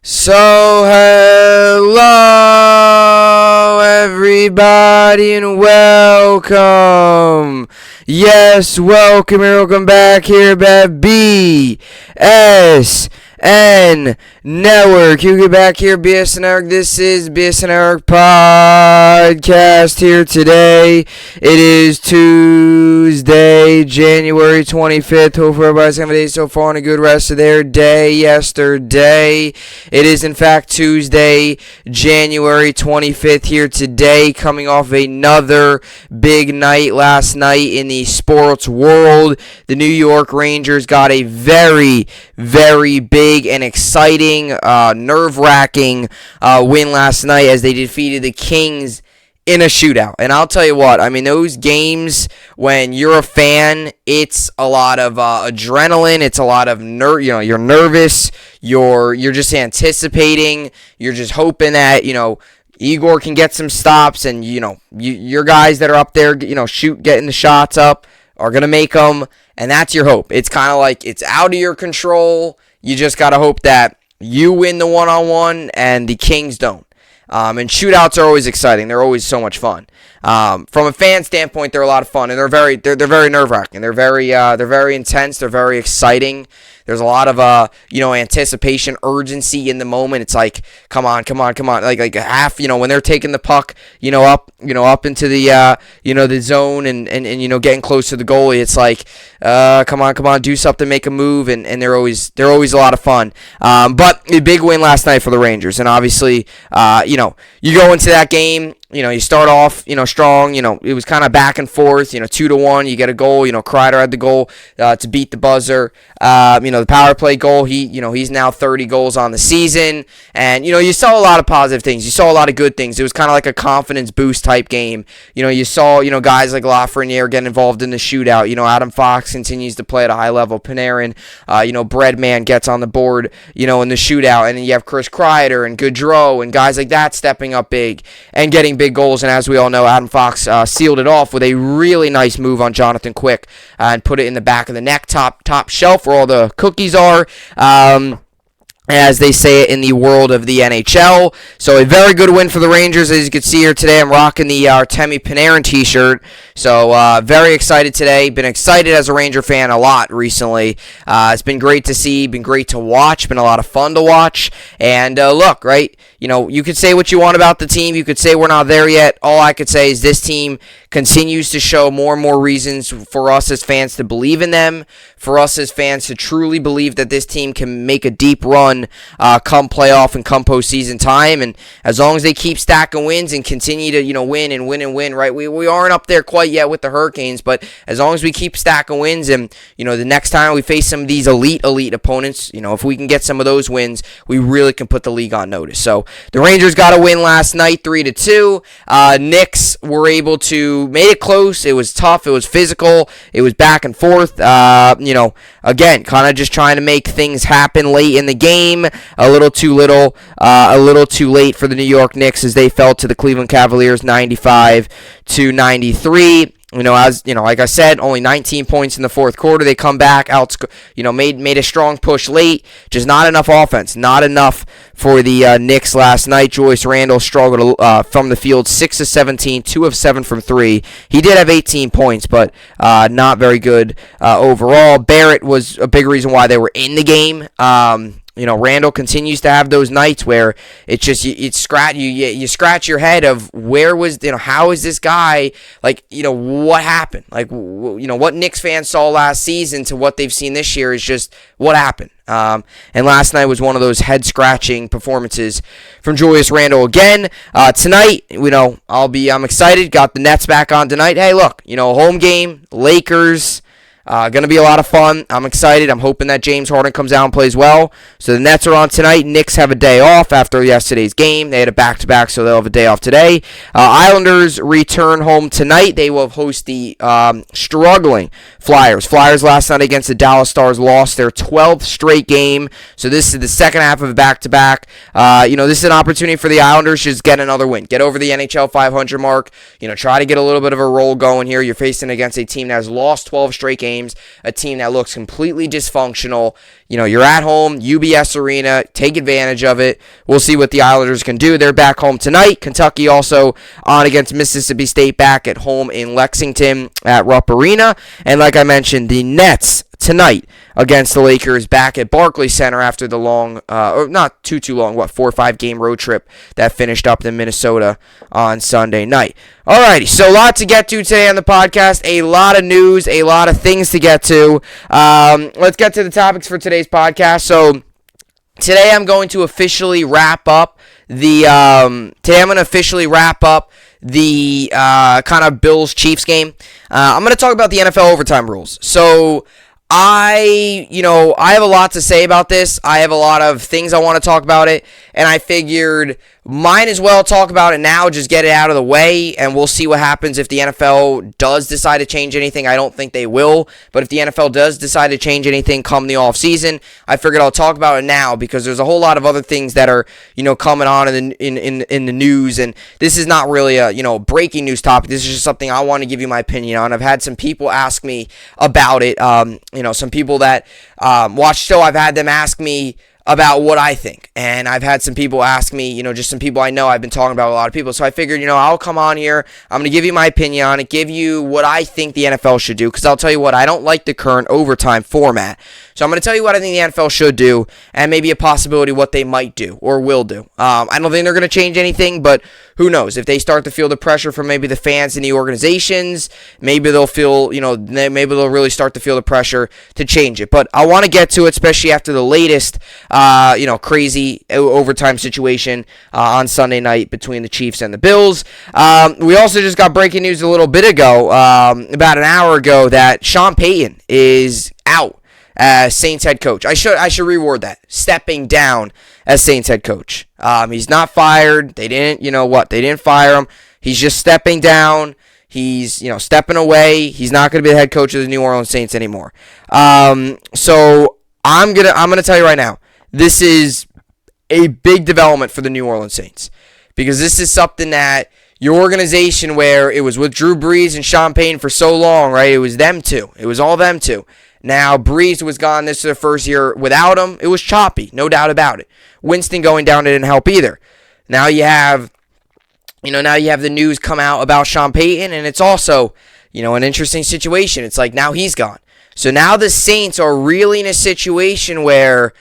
So, hello, everybody, and welcome. Yes, welcome back here at BSN Network. You get back here, BSN Network. This is BSN Network Podcast here today. It is Tuesday, January 25th. Hope everybody's having a day so far and a good rest of their day yesterday. It is, in fact, Tuesday, January 25th here today, coming off another big night last night in the sports world. The New York Rangers got a very, very big and exciting, nerve-wracking win last night as they defeated the Kings in a shootout. And I'll tell you what, I mean, those games, when you're a fan, it's a lot of adrenaline, it's a lot of you're nervous, you're just anticipating, you're just hoping that, Igor can get some stops, and your guys that are up there, getting the shots up are going to make them, and that's your hope. It's kind of like it's out of your control. You just got to hope that you win the one-on-one and the Kings don't. And shootouts are always exciting. They're always so much fun. From a fan standpoint, they're a lot of fun, and they're very nerve-wracking. They're very intense. They're very exciting. There's a lot of anticipation, urgency in the moment. It's like, come on, like a half, when they're taking the puck, up into the the zone and getting close to the goalie. It's like, come on, do something, make a move, and they're always a lot of fun. But a big win last night for the Rangers, and obviously, you go into that game. You start off, strong. It was kind of back and forth. 2-1. You get a goal. Kreider had the goal to beat the buzzer. The power play goal. He's now 30 goals on the season, and you saw a lot of positive things. You saw a lot of good things. It was kind of like a confidence boost type game. You saw guys like Lafreniere getting involved in the shootout. Adam Fox continues to play at a high level. Panarin, Breadman gets on the board. In the shootout, and then you have Chris Kreider and Gaudreau and guys like that stepping up big and getting big goals. And as we all know, Adam Fox sealed it off with a really nice move on Jonathan Quick and put it in the back of the net, top shelf where all the cookies are. As they say it in the world of the NHL. So a very good win for the Rangers. As you can see here today, I'm rocking the Artemi Panarin t-shirt. So very excited today. Been excited as a Ranger fan a lot recently. It's been great to see, been great to watch, been a lot of fun to watch. And look, right, you could say what you want about the team. You could say we're not there yet. All I could say is this team continues to show more and more reasons for us as fans to believe in them, for us as fans to truly believe that this team can make a deep run come playoff and come postseason time. And as long as they keep stacking wins and continue to win and win, right? We aren't up there quite yet with the Hurricanes, but as long as we keep stacking wins and the next time we face some of these elite opponents, if we can get some of those wins, we really can put the league on notice. So the Rangers got a win last night, 3-2. Knicks were able to make it close. It was tough. It was physical. It was back and forth. Again, kind of just trying to make things happen late in the game. A little too late for the New York Knicks as they fell to the Cleveland Cavaliers 95-93. Like I said, only 19 points in the fourth quarter. They come back, made a strong push late. Just not enough offense. Not enough for the Knicks last night. Julius Randle struggled from the field, 6 of 17, 2 of 7 from 3. He did have 18 points, but not very good overall. Barrett was a big reason why they were in the game. Randall continues to have those nights where it's just you scratch your head of where was how is this guy, what happened, what Knicks fans saw last season to what they've seen this year is just what happened. And last night was one of those head scratching performances from Julius Randle again. Tonight, I'm excited. Got the Nets back on tonight. Hey, look, home game, Lakers. Going to be a lot of fun. I'm excited. I'm hoping that James Harden comes out and plays well. So the Nets are on tonight. Knicks have a day off after yesterday's game. They had a back-to-back, so they'll have a day off today. Islanders return home tonight. They will host the struggling Flyers. Flyers last night against the Dallas Stars lost their 12th straight game. So this is the second half of a back-to-back. This is an opportunity for the Islanders to just get another win. Get over the NHL 500 mark. Try to get a little bit of a roll going here. You're facing against a team that has lost 12 straight games. games, a team that looks completely dysfunctional. You're at home, UBS Arena, take advantage of it. We'll see what the Islanders can do. They're back home tonight. Kentucky also on against Mississippi State back at home in Lexington at Rupp Arena. And like I mentioned, the Nets tonight against the Lakers back at Barclays Center after the long, or not too long, 4 or 5 game road trip that finished up in Minnesota on Sunday night. Alrighty, so a lot to get to today on the podcast, a lot of news, a lot of things to get to. Let's get to the topics for today's podcast. So today I'm going to officially wrap up the kind of Bills-Chiefs game. I'm going to talk about the NFL overtime rules. So I have a lot to say about this. I have a lot of things I want to talk about it, and I figured might as well talk about it now, just get it out of the way, and we'll see what happens if the NFL does decide to change anything. I don't think they will, but if the NFL does decide to change anything come the offseason, I figured I'll talk about it now because there's a whole lot of other things that are, coming on in the news, and this is not really a, breaking news topic. This is just something I want to give you my opinion on. I've had some people ask me about it. Some people that watch the show, I've had them ask me about what I think. And I've had some people ask me, just some people I know. I've been talking about a lot of people. So I figured, I'll come on here. I'm going to give you my opinion on it, give you what I think the NFL should do. Because I'll tell you what, I don't like the current overtime format. So I'm going to tell you what I think the NFL should do and maybe a possibility what they might do or will do. I don't think they're going to change anything, but who knows? If they start to feel the pressure from maybe the fans and the organizations, maybe they'll feel, maybe they'll really start to feel the pressure to change it. But I want to get to it, especially after the latest, crazy overtime situation on Sunday night between the Chiefs and the Bills. We also just got breaking news a little bit ago, about an hour ago, that Sean Payton is out as Saints head coach. I should reword that. Stepping down as Saints head coach. He's not fired. They didn't, they didn't fire him. He's just stepping down. He's, stepping away. He's not going to be the head coach of the New Orleans Saints anymore. So I'm gonna tell you right now, this is a big development for the New Orleans Saints because this is something that your organization, where it was with Drew Brees and Sean Payton for so long, right? It was them two. It was all them two. Now, Brees was gone. This is their first year without him. It was choppy, no doubt about it. Winston going down didn't help either. Now you have, the news come out about Sean Payton, and it's also, an interesting situation. It's like now he's gone. So now the Saints are really in a situation where,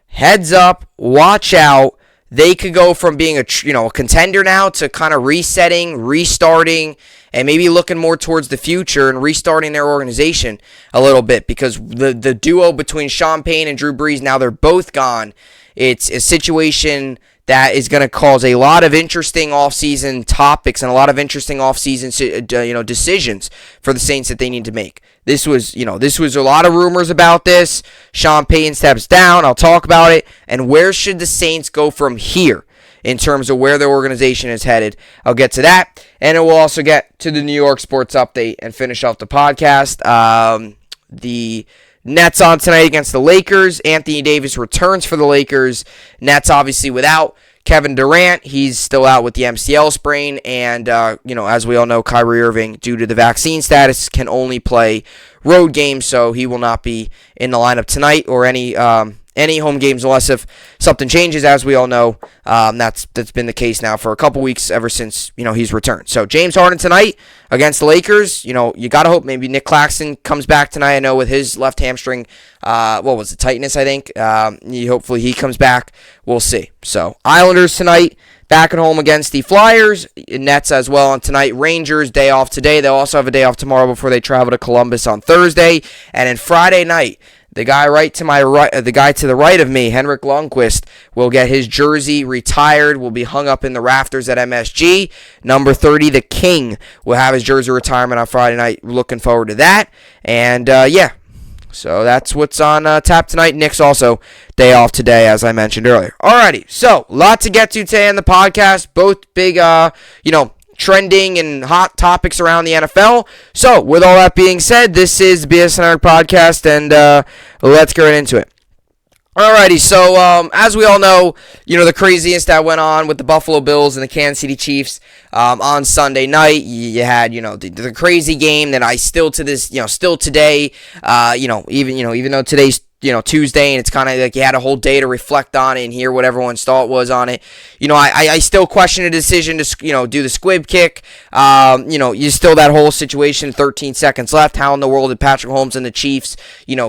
heads up, watch out. They could go from being a contender now to kind of resetting, restarting, and maybe looking more towards the future and restarting their organization a little bit because the duo between Sean Payton and Drew Brees, now they're both gone. It's a situation that is going to cause a lot of interesting offseason topics and a lot of interesting offseason decisions for the Saints that they need to make. This was a lot of rumors about this. Sean Payton steps down. I'll talk about it. And where should the Saints go from here in terms of where their organization is headed? I'll get to that. And it will also get to the New York sports update and finish off the podcast. The Nets on tonight against the Lakers. Anthony Davis returns for the Lakers. Nets obviously without Kevin Durant. He's still out with the MCL sprain. And, as we all know, Kyrie Irving, due to the vaccine status, can only play road games. So he will not be in the lineup tonight or any home games unless if something changes, as we all know. That's been the case now for a couple weeks ever since, he's returned. So James Harden tonight against the Lakers. You got to hope maybe Nick Claxton comes back tonight. I know with his left hamstring, tightness, I think. Hopefully he comes back. We'll see. So Islanders tonight, back at home against the Flyers. Nets as well on tonight. Rangers, day off today. They'll also have a day off tomorrow before they travel to Columbus on Thursday. And then Friday night, the guy to the right of me, Henrik Lundqvist, will get his jersey retired, will be hung up in the rafters at MSG. Number 30, the King, will have his jersey retirement on Friday night. Looking forward to that. And, so that's what's on tap tonight. Knicks also day off today, as I mentioned earlier. Alrighty, so a lot to get to today on the podcast. Both big, trending and hot topics around the NFL. So, with all that being said, this is the BSN Podcast, and let's get right into it. Alrighty, so as we all know, the craziest that went on with the Buffalo Bills and the Kansas City Chiefs on Sunday night. You had, the crazy game that I still to this, still today, even though today's Tuesday, and it's kind of like you had a whole day to reflect on it and hear what everyone's thought was on it. I still question the decision to, do the squib kick. You still that whole situation, 13 seconds left. How in the world did Patrick Mahomes and the Chiefs,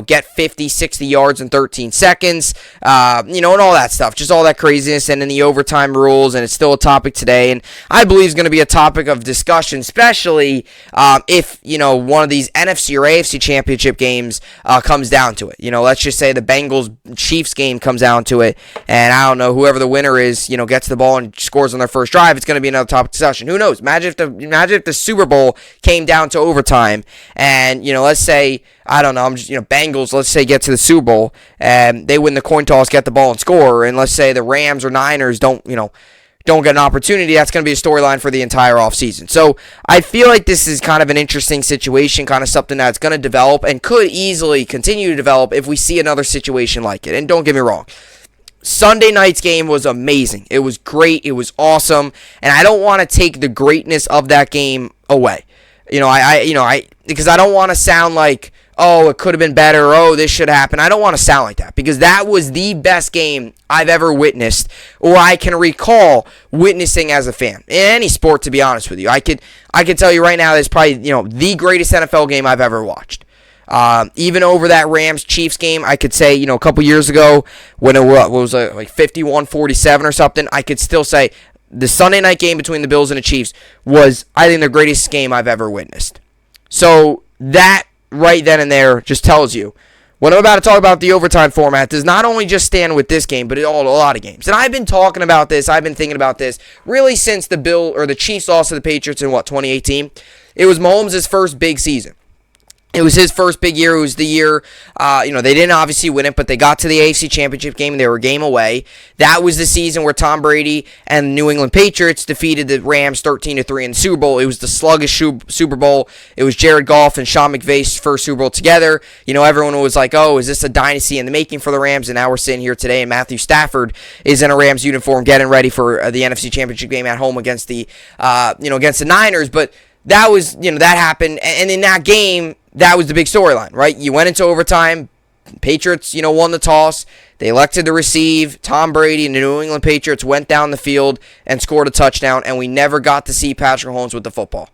get 50, 60 yards in 13 seconds, and all that stuff. Just all that craziness, and then the overtime rules, and it's still a topic today, and I believe it's going to be a topic of discussion, especially if, one of these NFC or AFC championship games comes down to it. Let's just say the Bengals-Chiefs game comes down to it, and I don't know, whoever the winner is, gets the ball and scores on their first drive, it's going to be another topic of discussion. Who knows? Imagine if the Super Bowl came down to overtime, and, let's say, I don't know, Bengals, let's say, get to the Super Bowl, and they win the coin toss, get the ball, and score, and let's say the Rams or Niners don't get an opportunity. That's going to be a storyline for the entire offseason. So I feel like this is kind of an interesting situation, kind of something that's going to develop and could easily continue to develop if we see another situation like it. And don't get me wrong, Sunday night's game was amazing. It was great. It was awesome. And I don't want to take the greatness of that game away. Because I don't want to sound like, oh, it could have been better, or, oh, this should happen. I don't want to sound like that, because that was the best game I've ever witnessed, or I can recall witnessing as a fan. In any sport, to be honest with you. I could tell you right now that it's probably, the greatest NFL game I've ever watched. Even over that Rams-Chiefs game, I could say, a couple years ago, when it was like 51-47 or something, I could still say the Sunday night game between the Bills and the Chiefs was, I think, the greatest game I've ever witnessed. So that right then and there just tells you what I'm about to talk about. The overtime format does not only just stand with this game, but a lot of games. And I've been talking about this, I've been thinking about this really since the Chiefs lost to the Patriots in 2018. It was Mahomes' first big season. It was his first big year. It was the year, they didn't obviously win it, but they got to the AFC Championship game, and they were a game away. That was the season where Tom Brady and the New England Patriots defeated the Rams 13-3 in the Super Bowl. It was the sluggish Super Bowl. It was Jared Goff and Sean McVay's first Super Bowl together. Everyone was like, oh, is this a dynasty in the making for the Rams? And now we're sitting here today, and Matthew Stafford is in a Rams uniform getting ready for the NFC Championship game at home against the Niners. But that was, that happened, and in that game, that was the big storyline, right? You went into overtime. Patriots, won the toss. They elected to receive. Tom Brady and the New England Patriots went down the field and scored a touchdown, and we never got to see Patrick Mahomes with the football.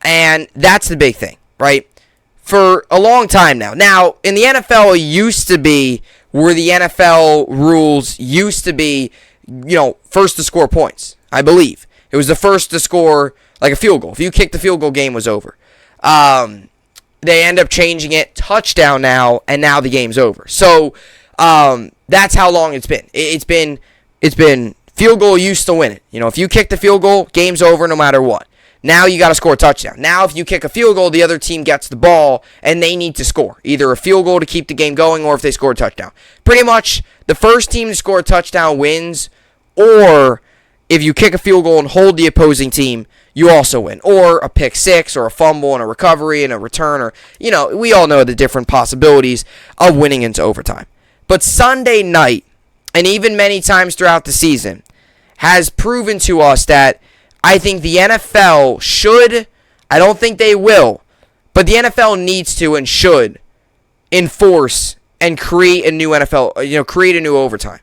And that's the big thing, right? For a long time now. Now, in the NFL, it used to be where the NFL rules used to be, first to score points, I believe. It was the first to score, like a field goal. If you kicked the field goal, game was over. They end up changing it, touchdown now, and now the game's over. So that's how long it's been. It's been field goal used to win it. If you kick the field goal, game's over no matter what. Now you got to score a touchdown. Now if you kick a field goal, the other team gets the ball, and they need to score. Either a field goal to keep the game going, or if they score a touchdown. Pretty much the first team to score a touchdown wins, or if you kick a field goal and hold the opposing team, you also win. Or a pick six, or a fumble, and a recovery, and a return, or, we all know the different possibilities of winning into overtime. But Sunday night, and even many times throughout the season, has proven to us that I think the NFL should, I don't think they will, but the NFL needs to and should enforce and create a new NFL, create a new overtime.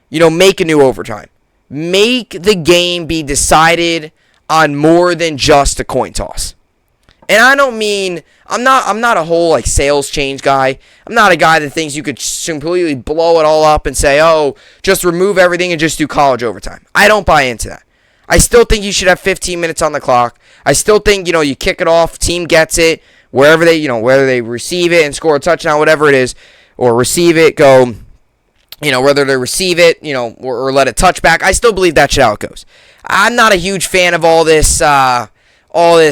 Make a new overtime. Make the game be decided on more than just a coin toss. And I don't mean, I'm not a whole sales change guy. I'm not a guy that thinks you could completely blow it all up and say, oh, just remove everything and just do college overtime. I don't buy into that. I still think you should have 15 minutes on the clock. I still think, you kick it off, team gets it, wherever they, whether they receive it and score a touchdown, whatever it is, or receive it, go, whether they receive it, or let it touch back. I still believe that's how it goes. I'm not a huge fan of all this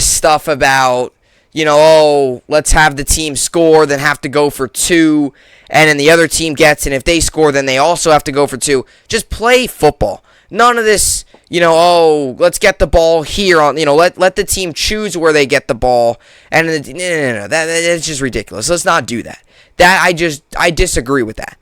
stuff about, oh, let's have the team score, then have to go for two, and then the other team gets, and if they score, then they also have to go for two. Just play football. None of this, oh, let's get the ball here on, let the team choose where they get the ball, and no, that's just ridiculous. Let's not do that. I disagree with that.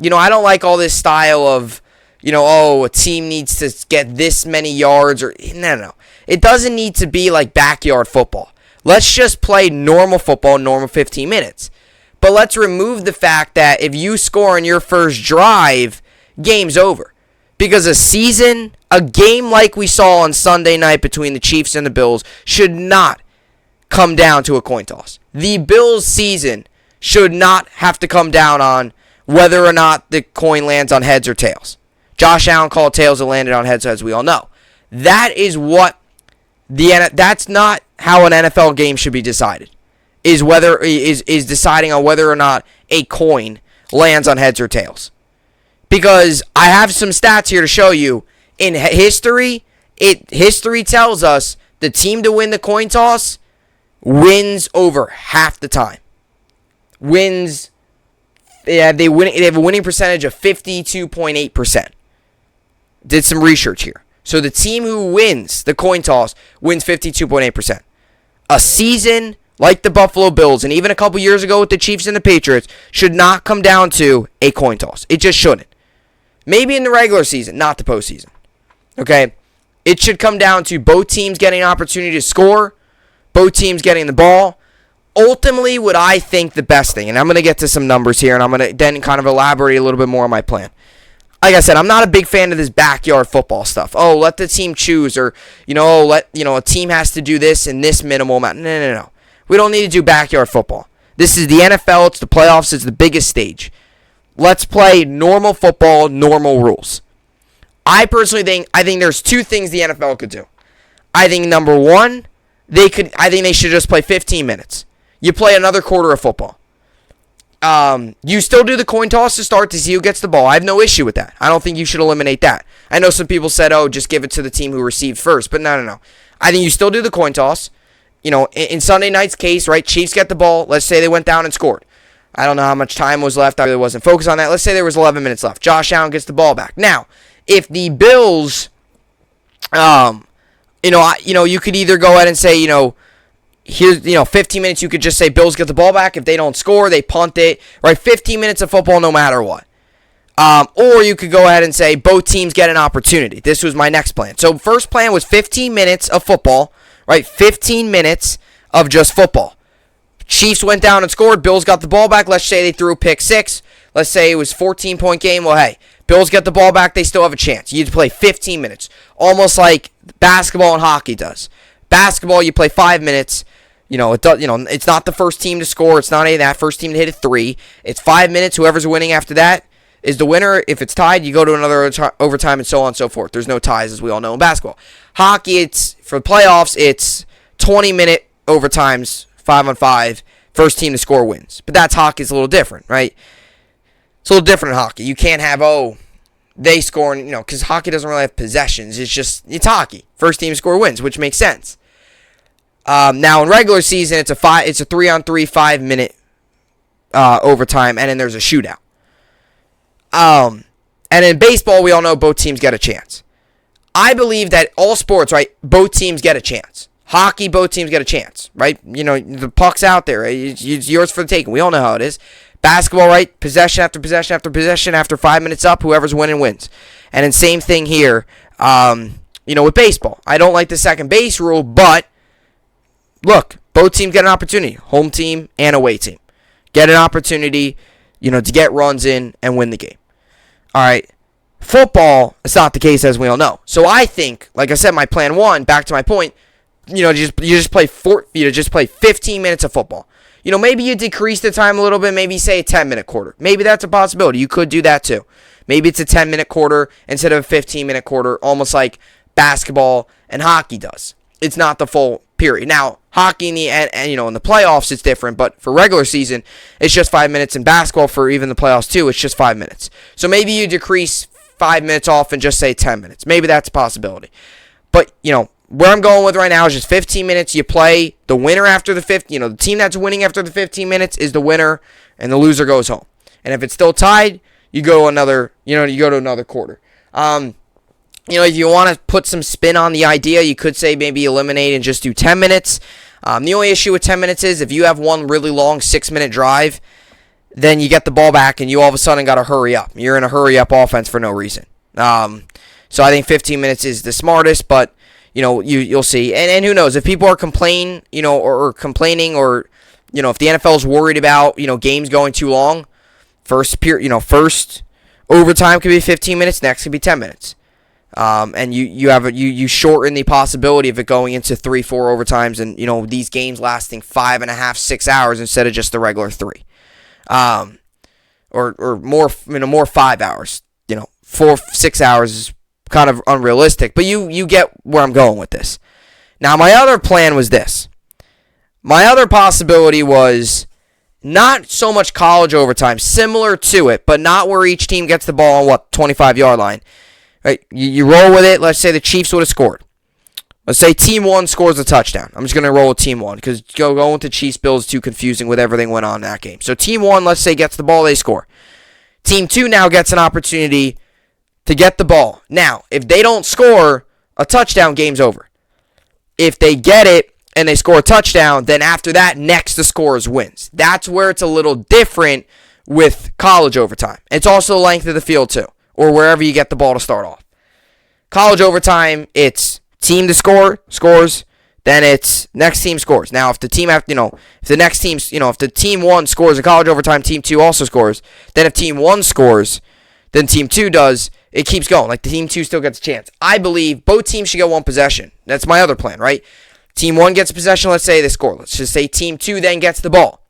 I don't like all this style of, a team needs to get this many yards or no. It doesn't need to be like backyard football. Let's just play normal football, normal 15 minutes. But let's remove the fact that if you score on your first drive, game's over. Because a game like we saw on Sunday night between the Chiefs and the Bills should not come down to a coin toss. The Bills' season should not have to come down on whether or not the coin lands on heads or tails. Josh Allen called tails and landed on heads, as we all know. That's not how an NFL game should be decided. Is deciding on whether or not a coin lands on heads or tails. Because I have some stats here to show you. In history, history tells us the team to win the coin toss wins over half the time. They have a winning percentage of 52.8%. Did some research here. So the team who wins the coin toss wins 52.8%. A season like the Buffalo Bills, and even a couple years ago with the Chiefs and the Patriots, should not come down to a coin toss. It just shouldn't. Maybe in the regular season, not the postseason. Okay? It should come down to both teams getting an opportunity to score, both teams getting the ball. Ultimately, what I think the best thing, and I'm going to get to some numbers here, and I'm going to then kind of elaborate a little bit more on my plan. Like I said, I'm not a big fan of this backyard football stuff. Oh, let the team choose, or, a team has to do this in this minimal amount. No. We don't need to do backyard football. This is the NFL. It's the playoffs. It's the biggest stage. Let's play normal football, normal rules. I personally think there's two things the NFL could do. I think number one, I think they should just play 15 minutes. You play another quarter of football. You still do the coin toss to start to see who gets the ball. I have no issue with that. I don't think you should eliminate that. I know some people said, just give it to the team who received first. But no. I think you still do the coin toss. In Sunday night's case, right, Chiefs get the ball. Let's say they went down and scored. I don't know how much time was left. I really wasn't focused on that. Let's say there was 11 minutes left. Josh Allen gets the ball back. Now, if the Bills, you could either go ahead and say, here's, 15 minutes, you could just say Bills get the ball back. If they don't score, they punt it. Right, 15 minutes of football no matter what. Or you could go ahead and say both teams get an opportunity. This was my next plan. So first plan was 15 minutes of football. Right, 15 minutes of just football. Chiefs went down and scored. Bills got the ball back. Let's say they threw a pick six. Let's say it was a 14-point game. Well, hey, Bills get the ball back. They still have a chance. You play 15 minutes. Almost like basketball and hockey does. Basketball, you play 5 minutes. It's not the first team to score. It's not any of that. First team to hit a three. It's 5 minutes. Whoever's winning after that is the winner. If it's tied, you go to another overtime and so on and so forth. There's no ties, as we all know in basketball. Hockey, for playoffs, it's 20-minute overtimes, 5-on-5. First team to score wins. But that's hockey. It's a little different, right? It's a little different in hockey. You can't have, they score, because hockey doesn't really have possessions. It's hockey. First team to score wins, which makes sense. Now, in regular season, it's a 3-on-3, 5-minute overtime, and then there's a shootout. And in baseball, we all know both teams get a chance. I believe that all sports, right, both teams get a chance. Hockey, both teams get a chance, right? The puck's out there. Right? It's yours for the taking. We all know how it is. Basketball, right, possession after possession after possession. After 5 minutes up, whoever's winning wins. And then same thing here, with baseball. I don't like the second base rule, but look, both teams get an opportunity. Home team and away team. Get an opportunity, to get runs in and win the game. All right. Football, it's not the case, as we all know. So I think, like I said, my plan one, back to my point, you just play 15 minutes of football. Maybe you decrease the time a little bit, maybe say a 10-minute quarter. Maybe that's a possibility. You could do that too. Maybe it's a 10-minute quarter instead of a 15-minute quarter, almost like basketball and hockey does. It's not the full period. Now, hockey in the playoffs it's different, but for regular season, it's just 5 minutes. In basketball, for even the playoffs too, it's just 5 minutes. So maybe you decrease 5 minutes off and just say 10 minutes. Maybe that's a possibility. But, where I'm going with right now is just 15 minutes. You play the winner after the 15. The team that's winning after the 15 minutes is the winner, and the loser goes home. And if it's still tied, you go another. You go to another quarter. If you want to put some spin on the idea, you could say maybe eliminate and just do 10 minutes. The only issue with 10 minutes is if you have one really long 6-minute drive, then you get the ball back and you all of a sudden got to hurry up. You're in a hurry up offense for no reason. So I think 15 minutes is the smartest, but you'll see. And who knows, if people are complaining, or complaining, or if the NFL is worried about games going too long, first overtime could be 15 minutes, next could be 10 minutes. And you shorten the possibility of it going into 3-4 overtimes, and these games lasting 5.5, 6 hours instead of just the regular 3, or more 5 hours. 4-6 hours is kind of unrealistic, but you get where I'm going with this. Now, my other plan was this. My other possibility was not so much college overtime, similar to it, but not where each team gets the ball on 25-yard line. Right? You roll with it. Let's say the Chiefs would have scored. Let's say Team 1 scores a touchdown. I'm just going to roll with Team 1 because going with the Chiefs-Bills is too confusing with everything went on in that game. So Team 1, let's say, gets the ball, they score. Team 2 now gets an opportunity to get the ball. Now, if they don't score a touchdown, game's over. If they get it and they score a touchdown, then after that, next the scorers wins. That's where it's a little different with college overtime. It's also the length of the field too, or wherever you get the ball to start off. College overtime, it's team to score, scores, then it's next team scores. Now, if the team if the team 1 scores in college overtime, team 2 also scores. Then if team 1 scores, then team 2 does. It keeps going. Like the team 2 still gets a chance. I believe both teams should get one possession. That's my other plan, right? Team 1 gets a possession, let's say they score. Let's just say team 2 then gets the ball.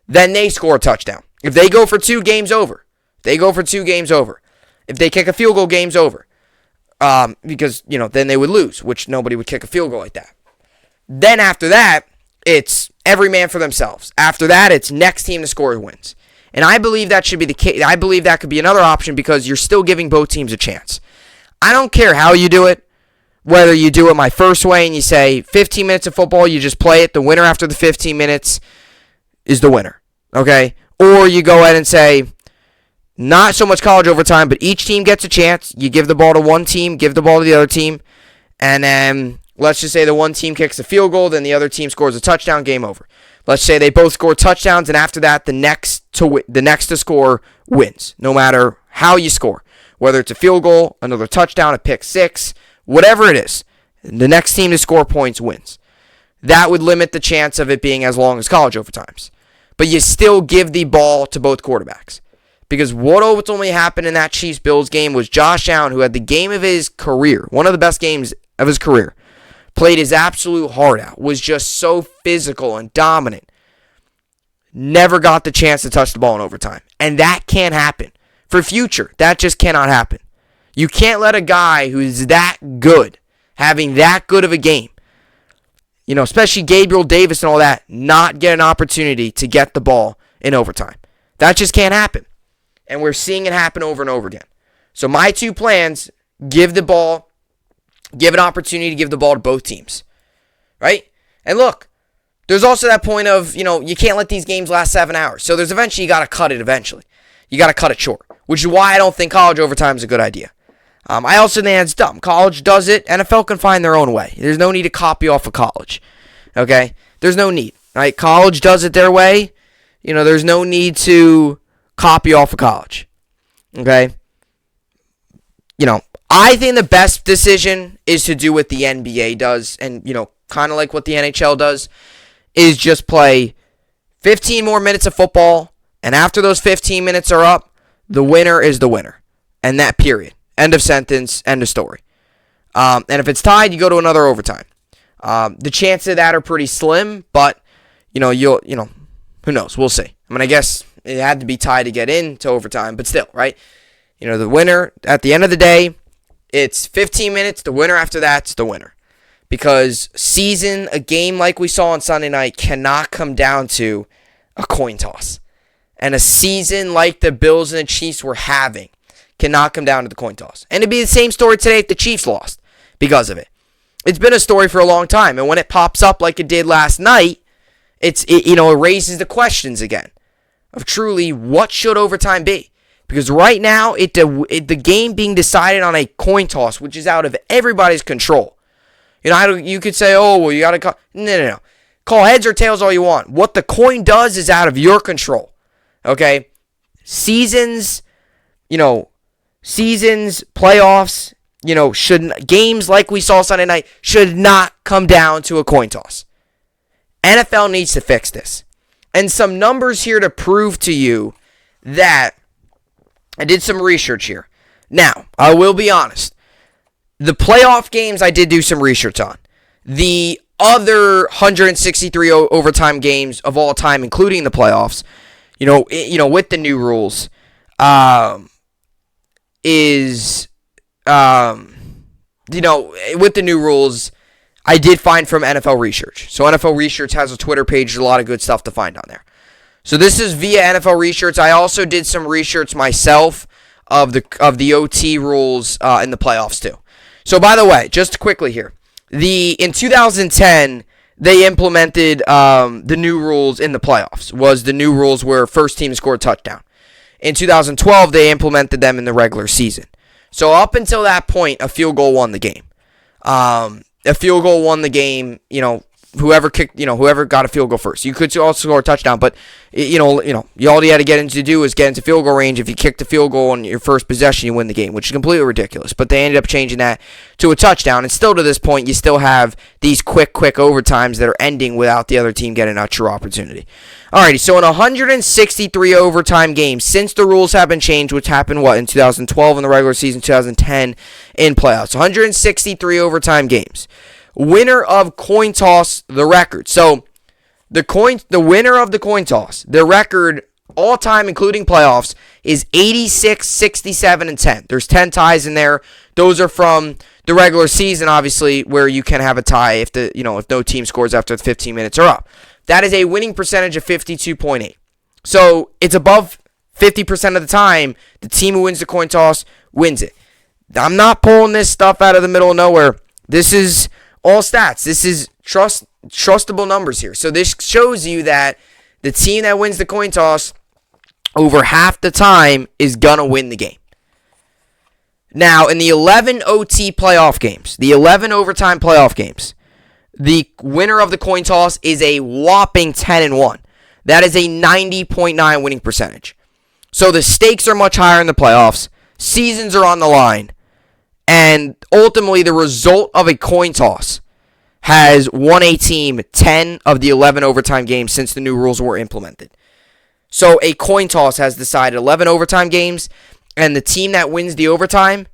Then they score a touchdown. If they go for 2, game's over. If they kick a field goal, game's over. Because, then they would lose, which nobody would kick a field goal like that. Then after that, it's every man for themselves. After that, it's next team to score wins. And I believe that should be the case. I believe that could be another option because you're still giving both teams a chance. I don't care how you do it. Whether you do it my first way and you say 15 minutes of football, you just play it. The winner after the 15 minutes is the winner. Okay? Or you go ahead and say, not so much college overtime, but each team gets a chance. You give the ball to one team, give the ball to the other team, and then let's just say the one team kicks a field goal, then the other team scores a touchdown, game over. Let's say they both score touchdowns, and after that, the next to score wins, no matter how you score. Whether it's a field goal, another touchdown, a pick six, whatever it is, the next team to score points wins. That would limit the chance of it being as long as college overtimes. But you still give the ball to both quarterbacks. Because what ultimately happened in that Chiefs-Bills game was Josh Allen, who had the game of his career, one of the best games of his career, played his absolute heart out, was just so physical and dominant, never got the chance to touch the ball in overtime. And that can't happen. For future, that just cannot happen. You can't let a guy who's that good, having that good of a game, especially Gabriel Davis and all that, not get an opportunity to get the ball in overtime. That just can't happen. And we're seeing it happen over and over again. So my two plans, give an opportunity to give the ball to both teams. Right? And look, there's also that point of, you can't let these games last 7 hours. So there's eventually, you got to cut it eventually. You got to cut it short, which is why I don't think college overtime is a good idea. I also think that's dumb. College does it. NFL can find their own way. There's no need to copy off of college. Okay? There's no need. Right? College does it their way. There's no need to copy off of college. Okay? I think the best decision is to do what the NBA does and, kind of like what the NHL does, is just play 15 more minutes of football, and after those 15 minutes are up, the winner is the winner. And that period. End of sentence, end of story. And if it's tied, you go to another overtime. The chances of that are pretty slim, but, who knows? We'll see. I guess it had to be tied to get into overtime, but still, right? The winner, at the end of the day, it's 15 minutes. The winner after that's the winner. Because a game like we saw on Sunday night cannot come down to a coin toss. And a season like the Bills and the Chiefs were having cannot come down to the coin toss. And it'd be the same story today if the Chiefs lost because of it. It's been a story for a long time. And when it pops up like it did last night, it raises the questions again of truly what should overtime be. Because right now, the game being decided on a coin toss, which is out of everybody's control. You could say, oh, well, you got to call. No. Call heads or tails all you want. What the coin does is out of your control. Okay? Seasons, playoffs, games like we saw Sunday night should not come down to a coin toss. NFL needs to fix this. And some numbers here to prove to you that I did some research here. Now, I will be honest. The playoff games I did do some research on. The other 163 overtime games of all time, including the playoffs, with the new rules, with the new rules, I did find from NFL Research. So NFL Research has a Twitter page, a lot of good stuff to find on there. So this is via NFL Research. I also did some research myself of the OT rules in the playoffs too. So by the way, just quickly here, in 2010 they implemented the new rules in the playoffs. The new rules where first team scored a touchdown. In 2012 they implemented them in the regular season. So up until that point, a field goal won the game. Whoever got a field goal first. You could also score a touchdown, but all you had to get into field goal range. If you kicked the field goal on your first possession, you win the game, which is completely ridiculous. But they ended up changing that to a touchdown, and still to this point, you still have these quick overtimes that are ending without the other team getting a true opportunity. Alrighty, so in 163 overtime games since the rules have been changed, which happened in 2012 in the regular season, 2010 in playoffs, 163 overtime games. Winner of coin toss, the record. So the winner of the coin toss, the record all time, including playoffs, is 86, 67, and 10. There's 10 ties in there. Those are from the regular season, obviously, where you can have a tie if no team scores after 15 minutes or up. That is a winning percentage of 52.8. So it's above 50% of the time. The team who wins the coin toss wins it. I'm not pulling this stuff out of the middle of nowhere. This is all stats. This is trustable numbers here. So this shows you that the team that wins the coin toss over half the time is going to win the game. Now, in the 11 OT playoff games, the 11 overtime playoff games, the winner of the coin toss is a whopping 10-1. That is a 90.9 winning percentage. So the stakes are much higher in the playoffs. Seasons are on the line. And ultimately, the result of a coin toss has won a team 10 of the 11 overtime games since the new rules were implemented. So a coin toss has decided 11 overtime games, and the team that wins the overtime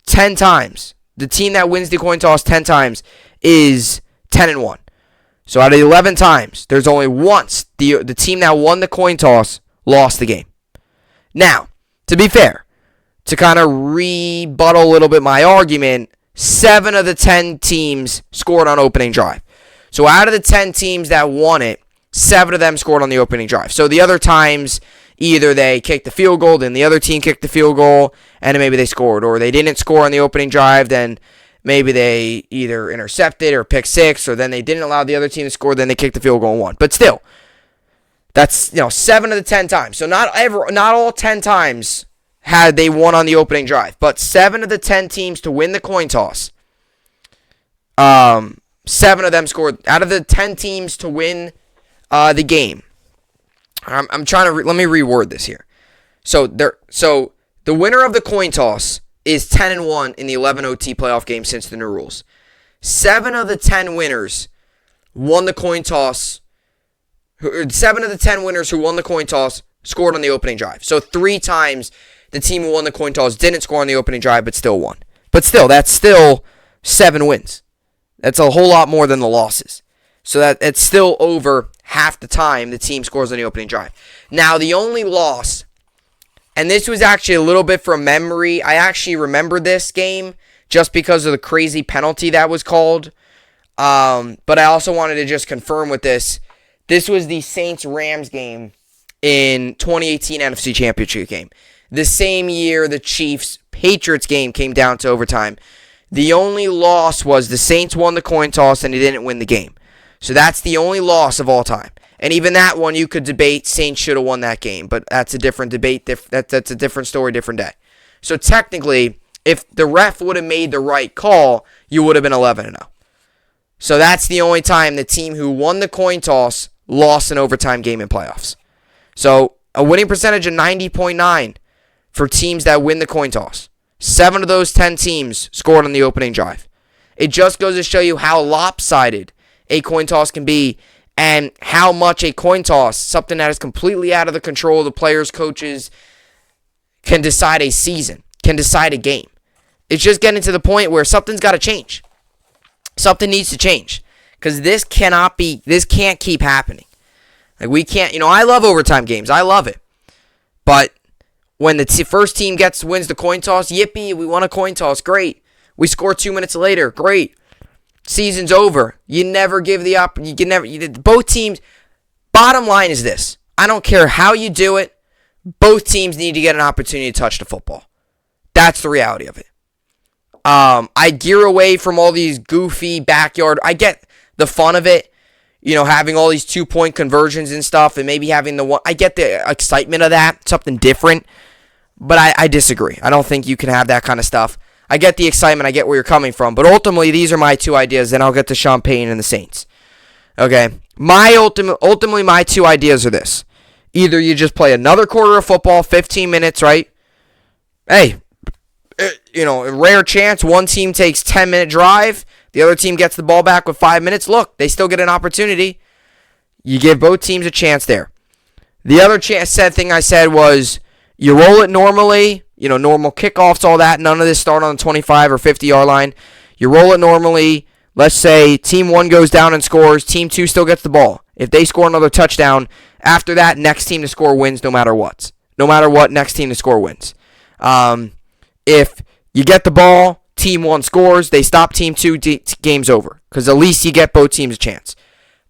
10 times, the team that wins the coin toss 10 times is 10-1. So out of 11 times, there's only once the team that won the coin toss lost the game. Now, to be fair, to kind of rebuttal a little bit my argument, 7 of the 10 teams scored on opening drive. So out of the 10 teams that won it, 7 of them scored on the opening drive. So the other times, either they kicked the field goal, then the other team kicked the field goal, and then maybe they scored. Or they didn't score on the opening drive, then maybe they either intercepted or picked 6, or then they didn't allow the other team to score, then they kicked the field goal and won. But still, that's 7 of the 10 times. So not all 10 times had they won on the opening drive, but 7 of the 10 teams to win the coin toss, 7 of them scored. Out of the 10 teams to win the game, I'm trying to let me reword this here. So the winner of the coin toss is 10-1 in the 11 OT playoff games since the new rules. 7 of the 10 winners won the coin toss. 7 of the 10 winners who won the coin toss scored on the opening drive. So 3 times the team who won the coin toss didn't score on the opening drive, but still won. But still, that's still 7 wins. That's a whole lot more than the losses. So it's still over half the time the team scores on the opening drive. Now, the only loss, and this was actually a little bit from memory. I actually remember this game just because of the crazy penalty that was called. But I also wanted to just confirm with this. This was the Saints-Rams game in 2018 NFC Championship game. The same year the Chiefs-Patriots game came down to overtime. The only loss was the Saints won the coin toss and they didn't win the game. So that's the only loss of all time. And even that one, you could debate Saints should have won that game. But that's a different debate. That's a different story, different day. So technically, if the ref would have made the right call, you would have been 11-0. So that's the only time the team who won the coin toss lost an overtime game in playoffs. So A winning percentage of 90.9 for teams that win the coin toss. 7 of those 10 teams scored on the opening drive. It just goes to show you how lopsided a coin toss can be and how much a coin toss, something that is completely out of the control of the players, coaches, can decide a season, can decide a game. It's just getting to the point where something's got to change. Something needs to change because this can't keep happening. Like we can't, I love overtime games. I love it. But when the first team wins the coin toss, yippee, we won a coin toss, great. We score 2 minutes later, great. Season's over. You never give both teams, bottom line is this. I don't care how you do it. Both teams need to get an opportunity to touch the football. That's the reality of it. I gear away from all these goofy backyard. I get the fun of it, having all these 2-point conversions and stuff, and maybe having the one. I get the excitement of that, something different, but I disagree. I don't think you can have that kind of stuff. I get the excitement. I get where you're coming from, but ultimately, these are my 2 ideas. Then I'll get to Sean Payton and the Saints. Okay, ultimately, my 2 ideas are this: either you just play another quarter of football, 15 minutes, right? Hey. A rare chance one team takes 10-minute drive, the other team gets the ball back with 5 minutes. Look, they still get an opportunity. You give both teams a chance there. The other thing I said was you roll it normally, normal kickoffs, all that. None of this start on the 25 or 50-yard line. You roll it normally. Let's say team 1 goes down and scores. Team 2 still gets the ball. If they score another touchdown, after that, next team to score wins no matter what. No matter what, next team to score wins. If you get the ball, team 1 scores, they stop team 2, game's over. Because at least you get both teams a chance.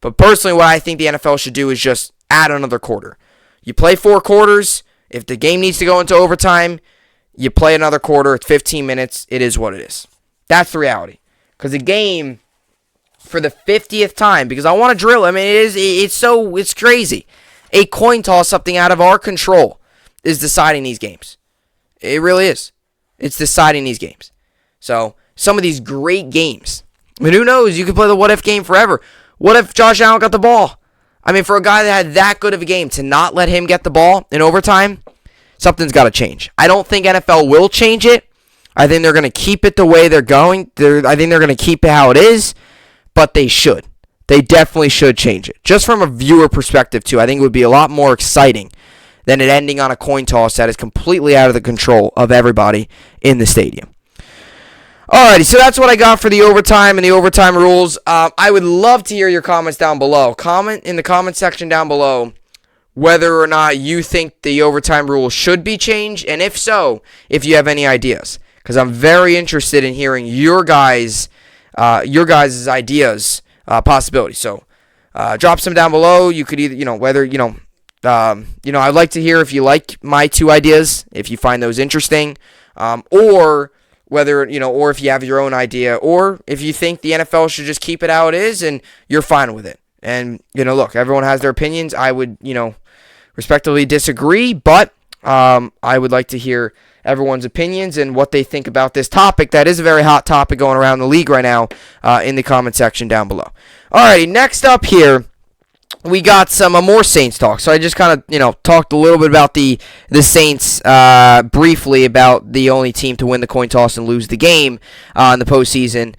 But personally, what I think the NFL should do is just add another quarter. You play 4 quarters. If the game needs to go into overtime, you play another quarter. It's 15 minutes. It is what it is. That's the reality. Because the game, for the 50th time, because I want to drill. It's crazy. A coin toss, something out of our control, is deciding these games. It really is. It's deciding these games. So, some of these great games. Who knows? You could play the what-if game forever. What if Josh Allen got the ball? For a guy that had that good of a game, to not let him get the ball in overtime, something's got to change. I don't think NFL will change it. I think they're going to keep it the way they're going. I think they're going to keep it how it is, but they should. They definitely should change it. Just from a viewer perspective, too, I think it would be a lot more exciting than it ending on a coin toss that is completely out of the control of everybody in the stadium. Alrighty, so that's what I got for the overtime and the overtime rules. I would love to hear your comments down below. Comment in the comment section down below whether or not you think the overtime rule should be changed, and if so, if you have any ideas. Because I'm very interested in hearing your guys' ideas, possibilities. So drop some down below. You could either, whether, I'd like to hear if you like my 2 ideas, if you find those interesting, or whether, or if you have your own idea, or if you think the NFL should just keep it how it is and you're fine with it. And, look, everyone has their opinions. I would, respectively disagree, but I would like to hear everyone's opinions and what they think about this topic. That is a very hot topic going around the league right now in the comment section down below. Alrighty, next up here, we got some more Saints talk. So I just kind of, talked a little bit about the Saints briefly, about the only team to win the coin toss and lose the game in the postseason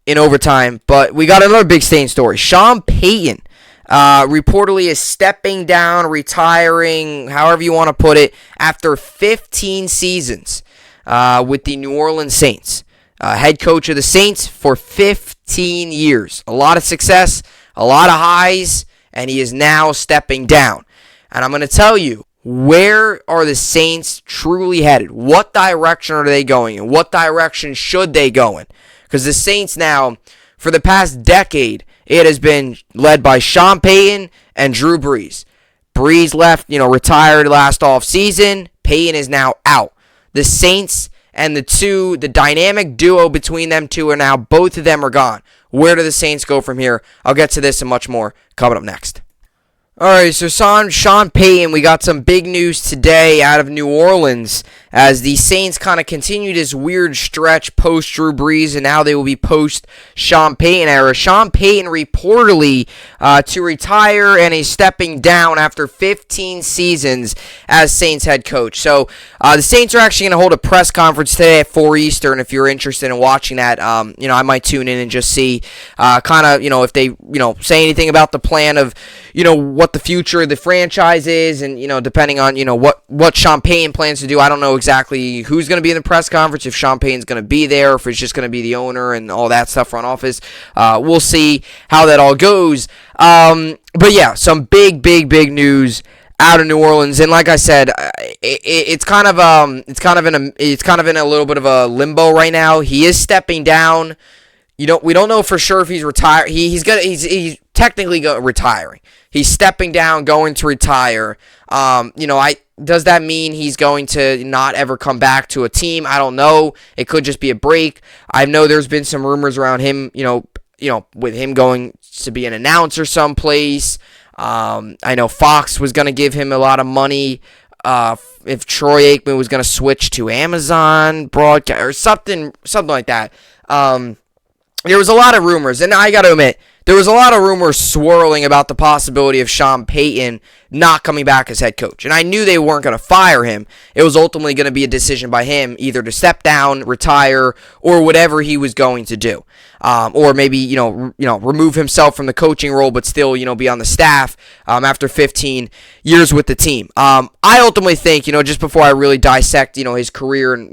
in overtime. But we got another big Saints story. Sean Payton reportedly is stepping down, retiring, however you want to put it, after 15 seasons with the New Orleans Saints. Head coach of the Saints for 15 years. A lot of success. A lot of highs, and he is now stepping down. And I'm going to tell you, where are the Saints truly headed? What direction are they going in? What direction should they go in? Because the Saints now, for the past decade, it has been led by Sean Payton and Drew Brees. Brees left, retired last offseason. Payton is now out. The Saints and the dynamic duo between them two are now, both of them are gone. Where do the Saints go from here? I'll get to this and much more coming up next. Alright, so Sean Payton, we got some big news today out of New Orleans as the Saints kind of continue this weird stretch post-Drew Brees, and now they will be post-Sean Payton era. Sean Payton reportedly to retire, and he's stepping down after 15 seasons as Saints head coach. So the Saints are actually going to hold a press conference today at 4 Eastern. If you're interested in watching that, I might tune in and just see if they say anything about the plan of what the future of the franchise is, and depending on what Sean Payton plans to do. I don't know exactly who's going to be in the press conference, if Sean Payton's going to be there, or if it's just going to be the owner and all that stuff, front office. We'll see how that all goes. But yeah, some big news out of New Orleans, and like I said, it's kind of in a little bit of a limbo right now. He is stepping down. We don't know for sure if he's retired. He's technically retiring. He's stepping down, going to retire. Does that mean he's going to not ever come back to a team? I don't know. It could just be a break. I know there's been some rumors around him, with him going to be an announcer someplace. I know Fox was going to give him a lot of money if Troy Aikman was going to switch to Amazon broadcast or something like that. There was a lot of rumors, and I got to admit, there was a lot of rumors swirling about the possibility of Sean Payton not coming back as head coach. And I knew they weren't going to fire him. It was ultimately going to be a decision by him either to step down, retire, or whatever he was going to do. Or maybe, remove himself from the coaching role but still, be on the staff after 15 years with the team. I ultimately think, just before I really dissect, his career and,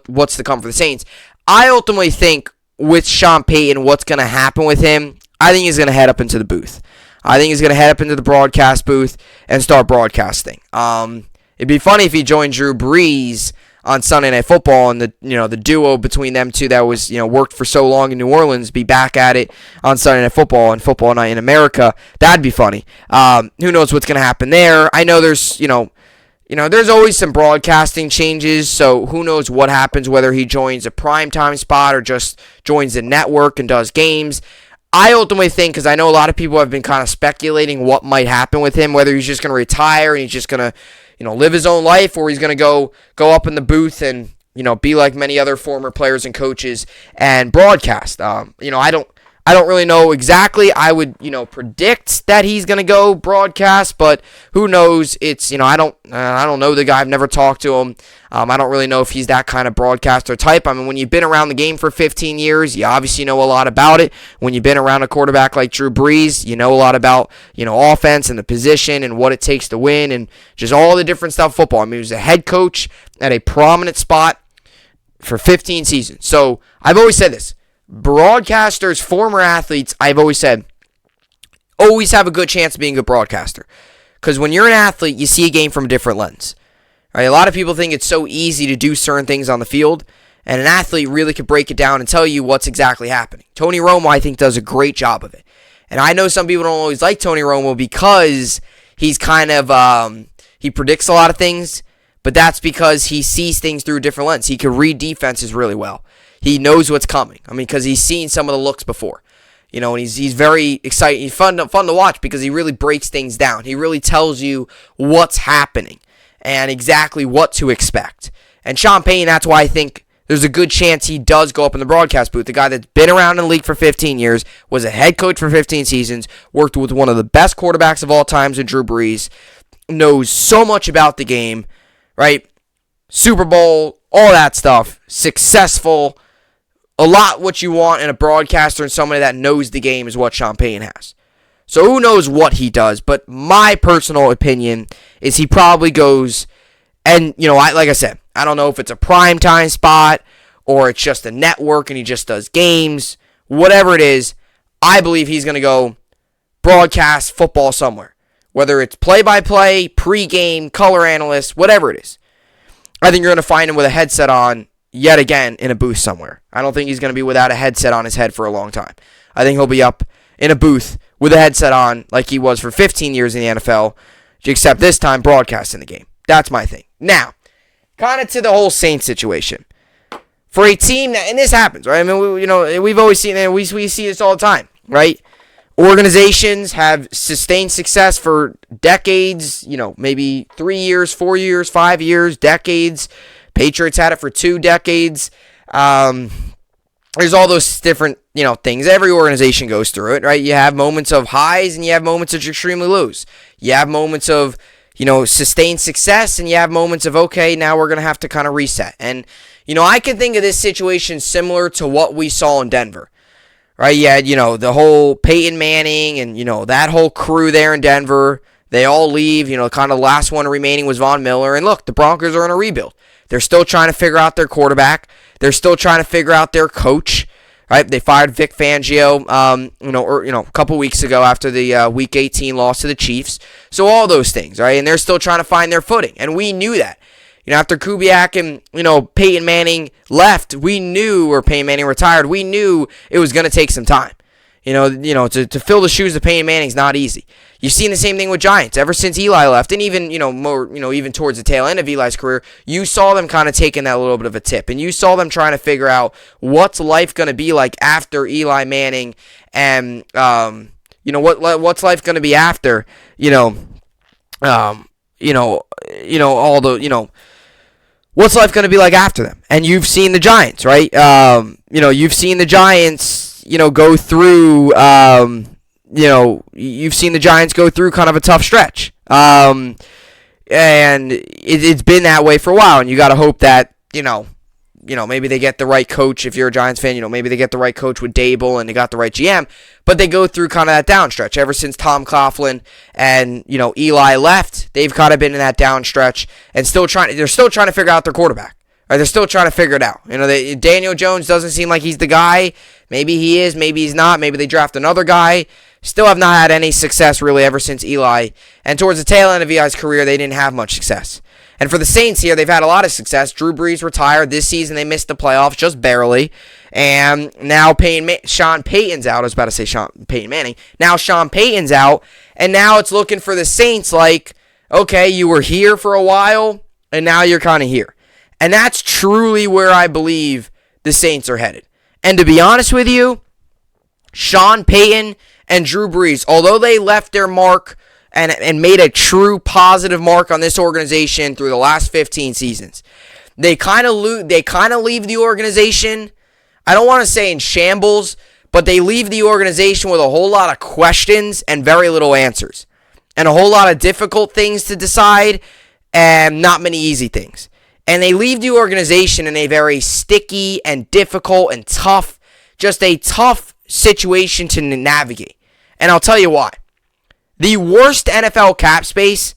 what's to come for the Saints, I ultimately think with Sean Payton, what's going to happen with him, I think he's going to head up into the booth. I think he's going to head up into the broadcast booth and start broadcasting. It'd be funny if he joined Drew Brees on Sunday Night Football, and the duo between them two that was worked for so long in New Orleans be back at it on Sunday Night Football and Football Night in America. That'd be funny. Who knows what's going to happen there? I know there's there's always some broadcasting changes, so who knows what happens, whether he joins a primetime spot or just joins the network and does games. I ultimately think, because I know a lot of people have been kind of speculating what might happen with him, whether he's just going to retire and he's just going to, live his own life, or he's going to go up in the booth and, be like many other former players and coaches and broadcast. I don't really know exactly. I would, predict that he's going to go broadcast, but who knows? It's, I don't know the guy. I've never talked to him. I don't really know if he's that kind of broadcaster type. I mean, when you've been around the game for 15 years, you obviously know a lot about it. When you've been around a quarterback like Drew Brees, you know a lot about, offense and the position and what it takes to win and just all the different stuff of football. I mean, he was a head coach at a prominent spot for 15 seasons. So I've always said this. Broadcasters, former athletes, I've always said, always have a good chance of being a good broadcaster. Because when you're an athlete, you see a game from a different lens. Right? A lot of people think it's so easy to do certain things on the field, and an athlete really could break it down and tell you what's exactly happening. Tony Romo, I think, does a great job of it. And I know some people don't always like Tony Romo because he's kind of, he predicts a lot of things, but that's because he sees things through a different lens. He can read defenses really well. He knows what's coming. I mean, because he's seen some of the looks before. And he's very exciting. He's fun to watch because he really breaks things down. He really tells you what's happening and exactly what to expect. And Sean Payton, that's why I think there's a good chance he does go up in the broadcast booth. The guy that's been around in the league for 15 years, was a head coach for 15 seasons, worked with one of the best quarterbacks of all times in Drew Brees, knows so much about the game, right? Super Bowl, all that stuff, successful. A lot what you want in a broadcaster and somebody that knows the game is what Sean Payton has. So who knows what he does, but my personal opinion is he probably goes, and like I said, I don't know if it's a primetime spot or it's just a network and he just does games, whatever it is, I believe he's going to go broadcast football somewhere. Whether it's play-by-play, pregame, color analyst, whatever it is. I think you're going to find him with a headset on yet again in a booth somewhere. I don't think he's going to be without a headset on his head for a long time. I think he'll be up in a booth with a headset on like he was for 15 years in the NFL, except this time broadcasting the game. That's my thing. Now, kind of to the whole Saints situation. For a team that, and this happens, right? I mean, we've always seen it. We see this all the time, right? Organizations have sustained success for decades, maybe 3 years, 4 years, 5 years, decades. Patriots had it for 2 decades. There's all those different, things. Every organization goes through it, right? You have moments of highs and you have moments of extremely lows. You have moments of, sustained success, and you have moments of, okay, now we're going to have to kind of reset. And, I can think of this situation similar to what we saw in Denver, right? You had, the whole Peyton Manning and, that whole crew there in Denver. They all leave, kind of the last one remaining was Von Miller. And look, the Broncos are in a rebuild. They're still trying to figure out their quarterback. They're still trying to figure out their coach. Right? They fired Vic Fangio, a couple weeks ago after the Week 18 loss to the Chiefs. So all those things, right? And they're still trying to find their footing, and we knew that. After Kubiak and Peyton Manning left, or Peyton Manning retired, we knew it was going to take some time. To fill the shoes of Peyton Manning's not easy. You've seen the same thing with Giants ever since Eli left, and even even towards the tail end of Eli's career, you saw them kind of taking that little bit of a tip, and you saw them trying to figure out what's life going to be like after Eli Manning, and what's life going to be after what's life going to be like after them. And you've seen the Giants, right? You've seen the Giants go through you've seen the Giants go through kind of a tough stretch. And it's been that way for a while, and you got to hope that, maybe they get the right coach. If you're a Giants fan, maybe they get the right coach with Dable and they got the right GM, but they go through kind of that down stretch. Ever since Tom Coughlin and, Eli left, they've kind of been in that down stretch and they're still trying to figure out their quarterback. Right? They're still trying to figure it out. Daniel Jones doesn't seem like he's the guy. Maybe he is, maybe he's not. Maybe they draft another guy. Still have not had any success really ever since Eli. And towards the tail end of Eli's career, they didn't have much success. And for the Saints here, they've had a lot of success. Drew Brees retired this season. They missed the playoffs just barely. And now Sean Payton's out. I was about to say Peyton Manning. Now Sean Payton's out. And now it's looking for the Saints like, okay, you were here for a while, and now you're kind of here. And that's truly where I believe the Saints are headed. And to be honest with you, Sean Payton and Drew Brees, although they left their mark and made a true positive mark on this organization through the last 15 seasons, they kind of leave the organization, I don't want to say in shambles, but they leave the organization with a whole lot of questions and very little answers. And a whole lot of difficult things to decide and not many easy things. And they leave the organization in a very sticky and difficult and tough, just a tough situation to navigate. And I'll tell you why. The worst NFL cap space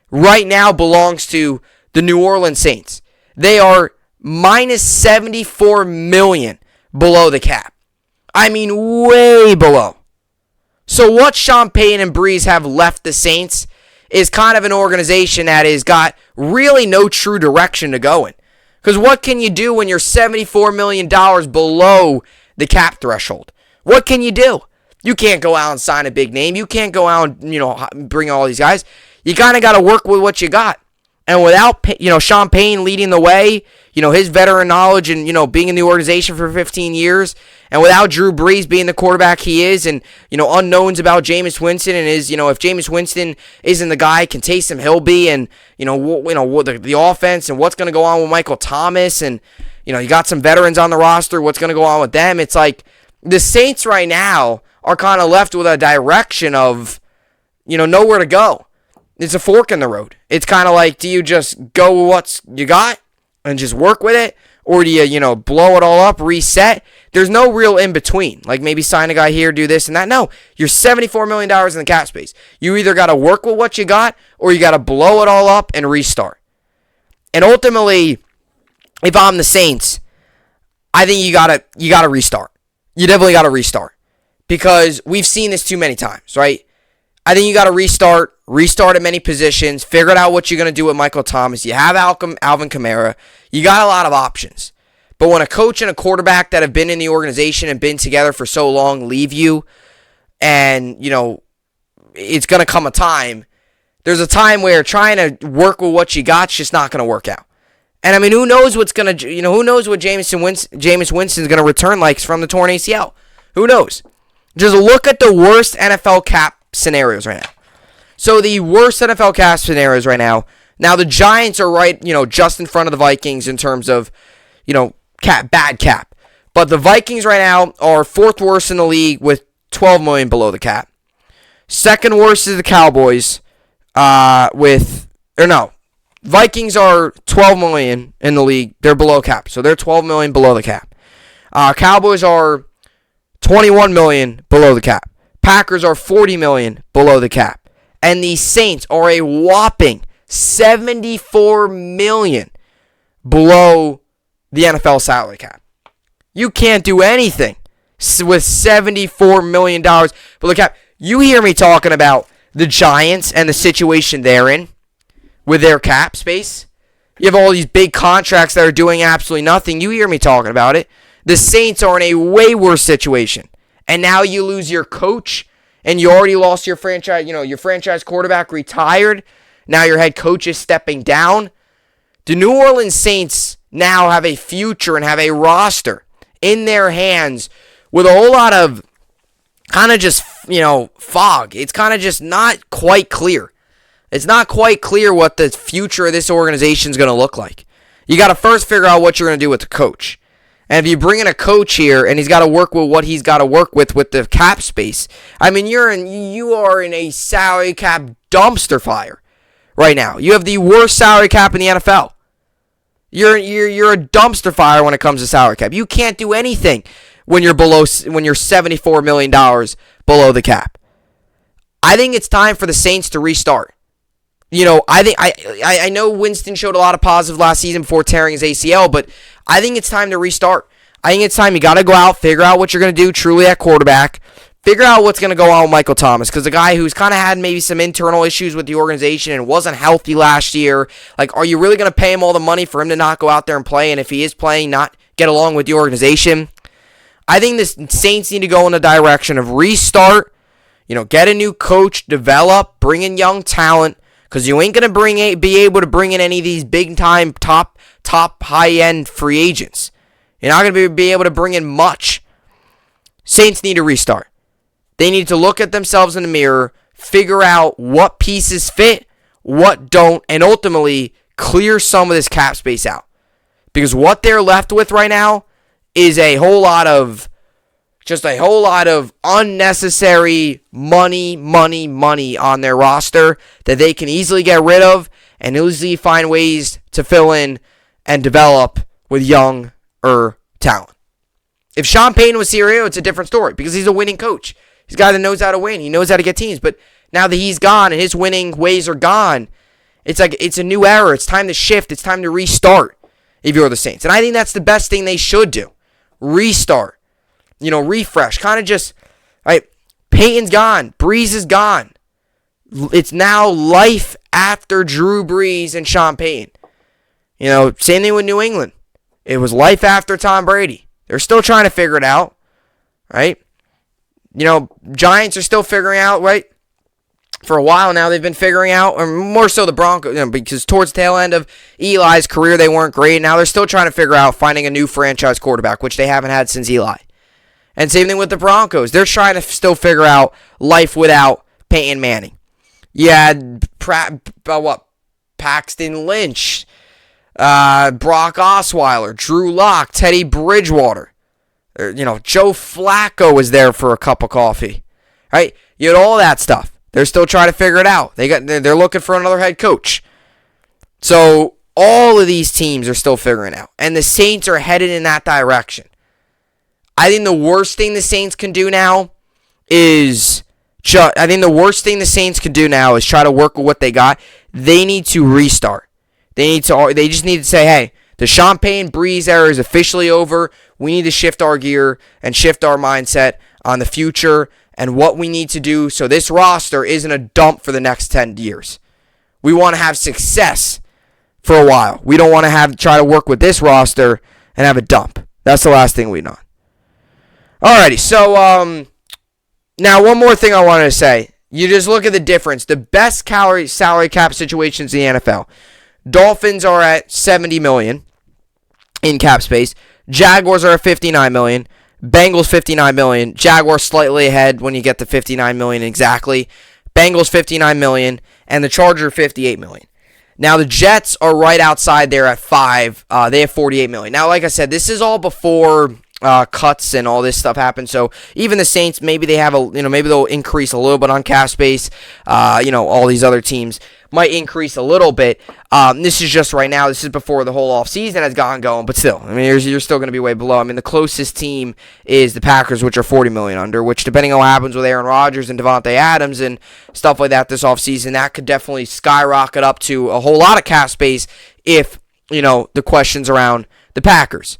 right now belongs to the New Orleans Saints. They are minus $74 million below the cap. I mean, way below. So what Sean Payton and Brees have left the Saints is kind of an organization that has got really no true direction to go in. Because what can you do when you're $74 million below the cap threshold? What can you do? You can't go out and sign a big name. You can't go out and, bring all these guys. You kind of got to work with what you got. And without, Sean Payton leading the way, his veteran knowledge and, being in the organization for 15 years, and without Drew Brees being the quarterback he is, and, unknowns about Jameis Winston and his, if Jameis Winston isn't the guy, can Taysom Hill be, and, the offense and what's going to go on with Michael Thomas, and, you got some veterans on the roster, what's going to go on with them. It's like the Saints right now are kind of left with a direction of, nowhere to go. It's a fork in the road. It's kind of like, do you just go with what you got and just work with it? Or do you, blow it all up, reset? There's no real in between. Like maybe sign a guy here, do this and that. No, you're $74 million in the cap space. You either got to work with what you got or you got to blow it all up and restart. And ultimately, if I'm the Saints, I think you gotta restart. You definitely got to restart. Because we've seen this too many times, right? I think you got to restart at many positions, figure out what you're going to do with Michael Thomas. You have Alvin Kamara. You got a lot of options. But when a coach and a quarterback that have been in the organization and been together for so long leave you, and, it's going to come a time, there's a time where trying to work with what you got is just not going to work out. And, I mean, who knows what's going to, who knows what Jameis Winston's going to return like from the torn ACL? Who knows? Just look at the worst NFL cap scenarios right now. So the worst NFL cap scenarios right now, Now, the Giants are right, just in front of the Vikings in terms of, bad cap. But the Vikings right now are fourth worst in the league with $12 million below the cap. Second worst is the Cowboys Vikings are $12 million in the league. They're below cap. So they're $12 million below the cap. Cowboys are $21 million below the cap. Packers are $40 million below the cap. And the Saints are a whopping $74 million below the NFL salary cap. You can't do anything with $74 million below the cap. You hear me talking about the Giants and the situation they're in with their cap space. You have all these big contracts that are doing absolutely nothing. You hear me talking about it. The Saints are in a way worse situation. And now you lose your coach, and you already lost your franchise, your franchise quarterback retired. Now your head coach is stepping down. The New Orleans Saints now have a future and have a roster in their hands with a whole lot of kind of just, fog. It's kind of just not quite clear. It's not quite clear what the future of this organization is going to look like. You got to first figure out what you're going to do with the coach. And if you bring in a coach here and he's got to work with what he's got to work with the cap space, I mean, you are in a salary cap dumpster fire right now. You have the worst salary cap in the NFL. You're a dumpster fire when it comes to salary cap. You can't do anything when you're $74 million below the cap. I think it's time for the Saints to restart. I know Winston showed a lot of positive last season before tearing his ACL, but I think it's time to restart. I think it's time you got to go out, figure out what you're going to do truly at quarterback, figure out what's going to go on with Michael Thomas, because the guy who's kind of had maybe some internal issues with the organization and wasn't healthy last year, are you really going to pay him all the money for him to not go out there and play, and if he is playing, not get along with the organization? I think the Saints need to go in the direction of restart, get a new coach, develop, bring in young talent, because you ain't going to be able to bring in any of these big-time, top high-end free agents. You're not going to be able to bring in much. Saints need to restart. They need to look at themselves in the mirror, figure out what pieces fit, what don't, and ultimately clear some of this cap space out. Because what they're left with right now is a whole lot of unnecessary money on their roster that they can easily get rid of and easily find ways to fill in and develop with younger talent. If Sean Payton was here, it's a different story because he's a winning coach. He's a guy that knows how to win. He knows how to get teams. But now that he's gone and his winning ways are gone, it's a new era. It's time to shift. It's time to restart if you're the Saints. And I think that's the best thing they should do. Restart. Refresh. Kind of just, right, Peyton's gone. Breeze is gone. It's now life after Drew Brees and Sean Payton. Same thing with New England. It was life after Tom Brady. They're still trying to figure it out, right? Giants are still figuring out, right? For a while now, they've been figuring out, or more so the Broncos, because towards the tail end of Eli's career, they weren't great. Now they're still trying to figure out finding a new franchise quarterback, which they haven't had since Eli. And same thing with the Broncos. They're trying to still figure out life without Peyton Manning. You had Paxton Lynch, Brock Osweiler, Drew Lock, Teddy Bridgewater. Joe Flacco was there for a cup of coffee. Right? You had all that stuff. They're still trying to figure it out. They're looking for another head coach. So all of these teams are still figuring it out. And the Saints are headed in that direction. I think the worst thing the Saints can do now is try to work with what they got. They need to restart. They just need to say, hey, the Sean Payton Breeze era is officially over. We need to shift our gear and shift our mindset on the future and what we need to do so this roster isn't a dump for the next 10 years. We want to have success for a while. We don't want to try to work with this roster and have a dump. That's the last thing we want. Alrighty, so now one more thing I wanted to say. You just look at the difference. The best salary cap situations in the NFL. Dolphins are at $70 million in cap space. Jaguars are at $59 million. Bengals $59 million. Jaguars slightly ahead when you get to $59 million exactly. Bengals $59 million. And the Chargers $58 million. Now, the Jets are right outside there at 5. They have $48 million. Now, like I said, this is all before cuts and all this stuff happened. So even the Saints, maybe they have maybe they'll increase a little bit on cap space. All these other teams might increase a little bit. This is just right now. This is before the whole offseason has gotten going. But still, I mean, you're still going to be way below. I mean, the closest team is the Packers, which are $40 million under, which depending on what happens with Aaron Rodgers and Devontae Adams and stuff like that this offseason, that could definitely skyrocket up to a whole lot of cap space if, the questions around the Packers.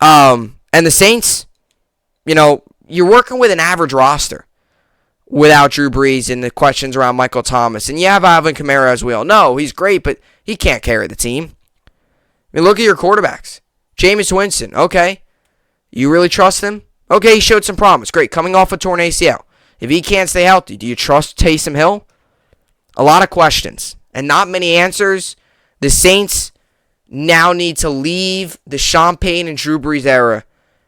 And the Saints, you're working with an average roster without Drew Brees and the questions around Michael Thomas. And you have Alvin Kamara, as we all know. He's great, but he can't carry the team. I mean, look at your quarterbacks. Jameis Winston, okay. You really trust him? Okay, he showed some promise. Great, coming off a torn ACL. If he can't stay healthy, do you trust Taysom Hill? A lot of questions and not many answers. The Saints now need to leave the Sean Payton and Drew Brees era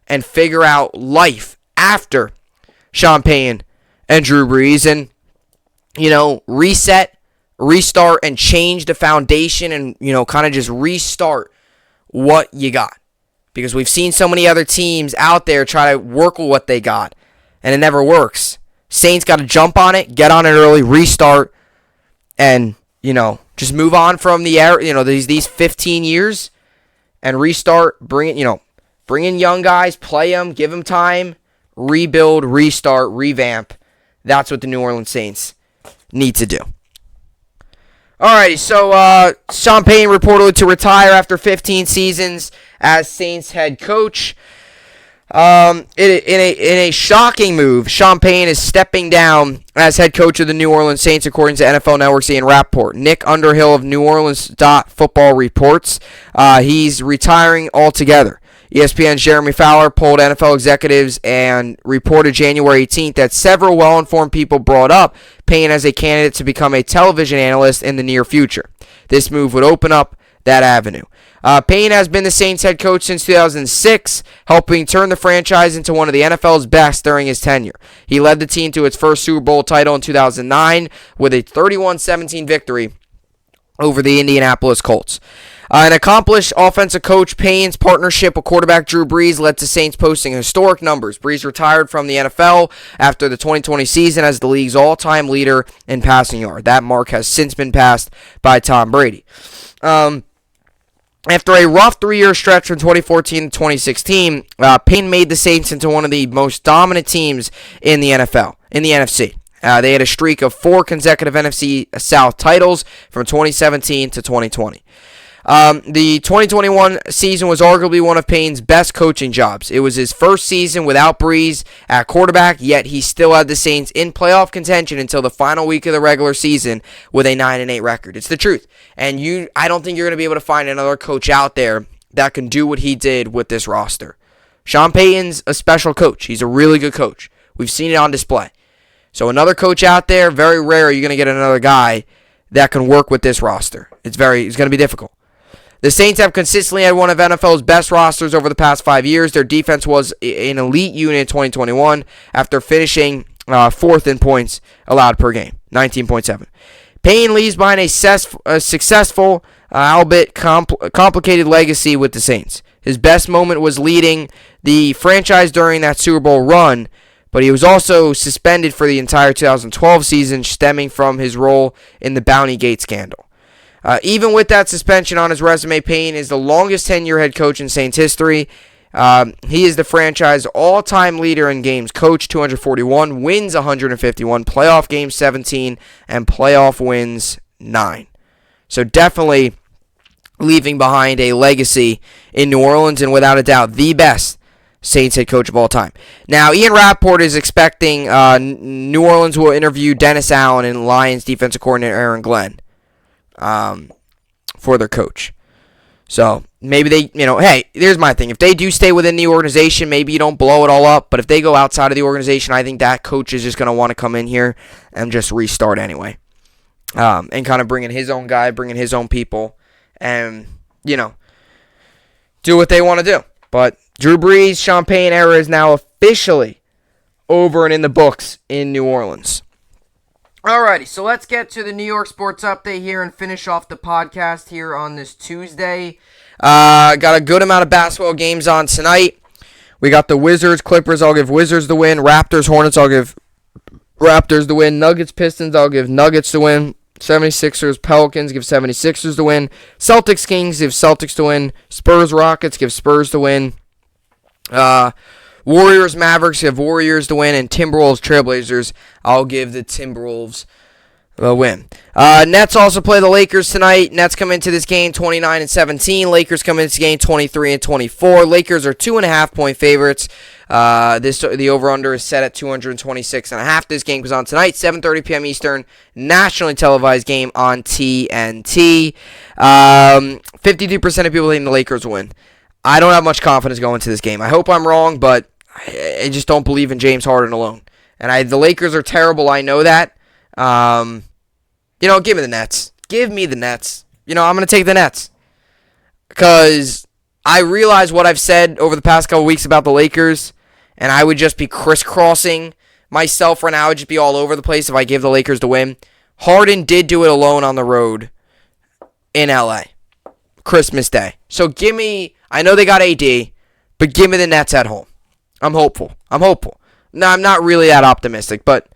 and figure out life after Sean Payton and Drew Brees and, reset, restart, and change the foundation and, kind of just restart what you got. Because we've seen so many other teams out there try to work with what they got, and it never works. Saints got to jump on it, get on it early, restart, and, just move on from the era, these 15 years and restart, bring in young guys, play them, give them time, rebuild, restart, revamp. That's what the New Orleans Saints need to do. Alrighty, so Sean Payton reportedly to retire after 15 seasons as Saints head coach. In a shocking move, Sean Payton is stepping down as head coach of the New Orleans Saints, according to NFL Network's Ian Rappaport. Nick Underhill of New Orleans Football reports he's retiring altogether. ESPN's Jeremy Fowler polled NFL executives and reported January 18th that several well-informed people brought up Payton as a candidate to become a television analyst in the near future. This move would open up that avenue. Payton has been the Saints head coach since 2006, helping turn the franchise into one of the NFL's best during his tenure. He led the team to its first Super Bowl title in 2009 with a 31-17 victory over the Indianapolis Colts. An accomplished offensive coach, Payton's partnership with quarterback Drew Brees led to Saints posting historic numbers. Brees retired from the NFL after the 2020 season as the league's all-time leader in passing yard. That mark has since been passed by Tom Brady. After a rough 3-year stretch from 2014 to 2016, Payton made the Saints into one of the most dominant teams in the NFL, in the NFC. They had a streak of 4 consecutive NFC South titles from 2017 to 2020. The 2021 season was arguably one of Payton's best coaching jobs. It was his first season without Brees at quarterback, yet he still had the Saints in playoff contention until the final week of the regular season with a 9-8 record. It's the truth. And I don't think you're going to be able to find another coach out there that can do what he did with this roster. Sean Payton's a special coach. He's a really good coach. We've seen it on display. So another coach out there, very rare you're going to get another guy that can work with this roster. It's going to be difficult. The Saints have consistently had one of NFL's best rosters over the past 5 years. Their defense was an elite unit in 2021 after finishing 4th in points allowed per game, 19.7. Payton leaves behind a successful, albeit complicated legacy with the Saints. His best moment was leading the franchise during that Super Bowl run, but he was also suspended for the entire 2012 season, stemming from his role in the Bounty Gate scandal. Even with that suspension on his resume, Payton is the longest tenure head coach in Saints history. He is the franchise all-time leader in games coached, 241, wins 151, playoff games 17, and playoff wins 9. So definitely leaving behind a legacy in New Orleans, and without a doubt, the best Saints head coach of all time. Now, Ian Rappaport is expecting New Orleans will interview Dennis Allen and Lions defensive coordinator Aaron Glenn for their coach. So maybe they, hey, here's my thing. If they do stay within the organization, maybe you don't blow it all up. But if they go outside of the organization, I think that coach is just going to want to come in here and just restart anyway. And kind of bring in his own guy, bring in his own people, and, do what they want to do. But Drew Brees, Sean Payton era is now officially over and in the books in New Orleans. Alrighty, so let's get to the New York sports update here and finish off the podcast here on this Tuesday. Got a good amount of basketball games on tonight. We got the Wizards, Clippers, I'll give Wizards the win. Raptors, Hornets, I'll give Raptors the win. Nuggets, Pistons, I'll give Nuggets the win. 76ers, Pelicans, give 76ers the win. Celtics, Kings, give Celtics the win. Spurs, Rockets, give Spurs the win. Warriors, Mavericks, give Warriors the win. And Timberwolves, Trailblazers, I'll give the Timberwolves the win. Nets also play the Lakers tonight. Nets come into this game 29-17. Lakers come into this game 23-24. Lakers are 2.5-point favorites. The over/under is set at 226.5. This game goes on tonight, 7:30 p.m. Eastern, nationally televised game on TNT. 52% of people think the Lakers will win. I don't have much confidence going into this game. I hope I'm wrong, but I just don't believe in James Harden alone. And the Lakers are terrible. I know that. Give me the Nets. Give me the Nets. I'm going to take the Nets. Because I realize what I've said over the past couple weeks about the Lakers, and I would just be crisscrossing myself right now. I would just be all over the place if I give the Lakers the win. Harden did do it alone on the road in LA. Christmas Day. So I know they got AD, but give me the Nets at home. I'm hopeful. No, I'm not really that optimistic, but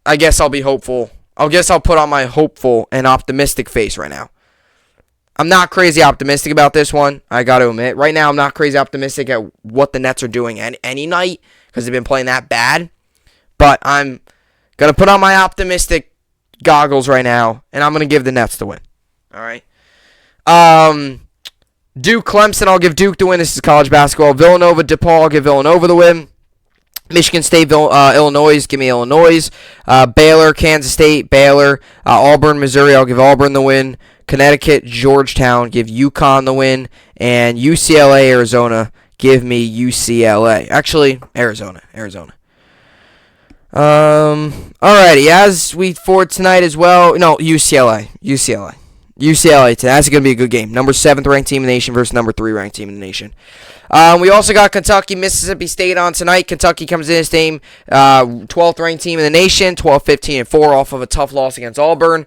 I guess I'll be hopeful. I'll put on my hopeful and optimistic face right now. I'm not crazy optimistic about this one, I got to admit. Right now, I'm not crazy optimistic at what the Nets are doing any night because they've been playing that bad. But I'm going to put on my optimistic goggles right now, and I'm going to give the Nets the win. All right? Duke, Clemson, I'll give Duke the win. This is college basketball. Villanova, DePaul, I'll give Villanova the win. Michigan State, Illinois, give me Illinois. Baylor, Kansas State, Baylor. Auburn, Missouri, I'll give Auburn the win. Connecticut, Georgetown, give UConn the win. And UCLA, Arizona, give me UCLA. Actually, Arizona. Alrighty, as we for tonight as well. No, UCLA. UCLA today. That's going to be a good game. Number 7th ranked team in the nation versus number 3 ranked team in the nation. We also got Kentucky, Mississippi State on tonight. Kentucky comes in this game, 12th ranked team in the nation, 12-15-4 off of a tough loss against Auburn.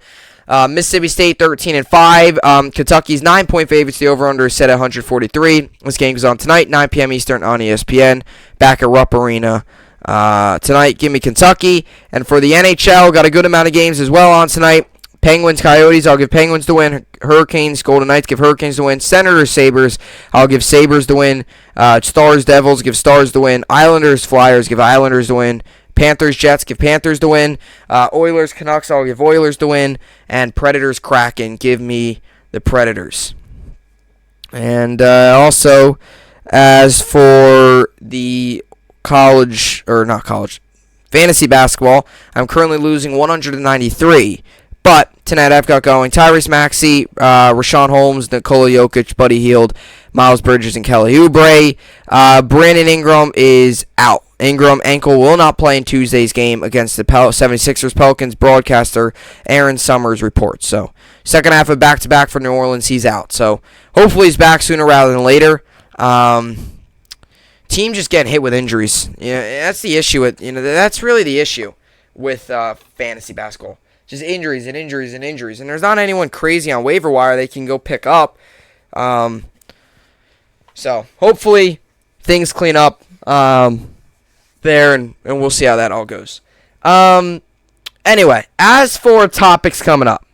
Mississippi State 13-5. Kentucky's 9-point favorites. The over/under is set at 143. This game goes on tonight, 9 p.m. Eastern on ESPN. Back at Rupp Arena tonight. Give me Kentucky. And for the NHL, got a good amount of games as well on tonight. Penguins, Coyotes, I'll give Penguins the win. Hurricanes, Golden Knights, give Hurricanes the win. Senators, Sabres, I'll give Sabres the win. Stars, Devils, give Stars the win. Islanders, Flyers, give Islanders the win. Panthers, Jets, give Panthers the win. Oilers, Canucks, I'll give Oilers the win. And Predators, Kraken, give me the Predators. And also, as for the fantasy basketball, I'm currently losing 193. But tonight I've got going Tyrese Maxey, Rashawn Holmes, Nikola Jokic, Buddy Hield, Miles Bridges, and Kelly Oubre. Brandon Ingram is out. Ingram ankle will not play in Tuesday's game against the 76ers. Pelicans broadcaster Aaron Summers reports. So second half of back-to-back for New Orleans, he's out. So hopefully he's back sooner rather than later. Team just getting hit with injuries. That's the issue. That's really the issue with fantasy basketball. Just injuries. And there's not anyone crazy on waiver wire they can go pick up. So hopefully things clean up there, and we'll see how that all goes. Anyway, as for topics coming up,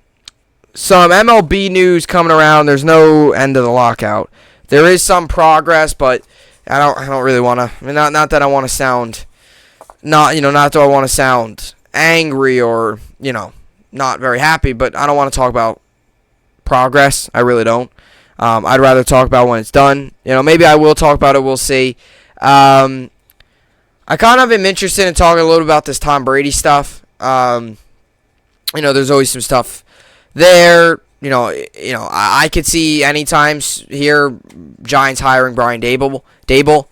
some MLB news coming around. There's no end of the lockout. There is some progress, but I don't really want to. I mean, not that I want to sound, not that I want to sound angry or not very happy, but I don't want to talk about progress. I really don't. I'd rather talk about when it's done. Maybe I will talk about it. We'll see. I kind of am interested in talking a little about this Tom Brady stuff. There's always some stuff there. I could see anytime here Giants hiring Brian Dable.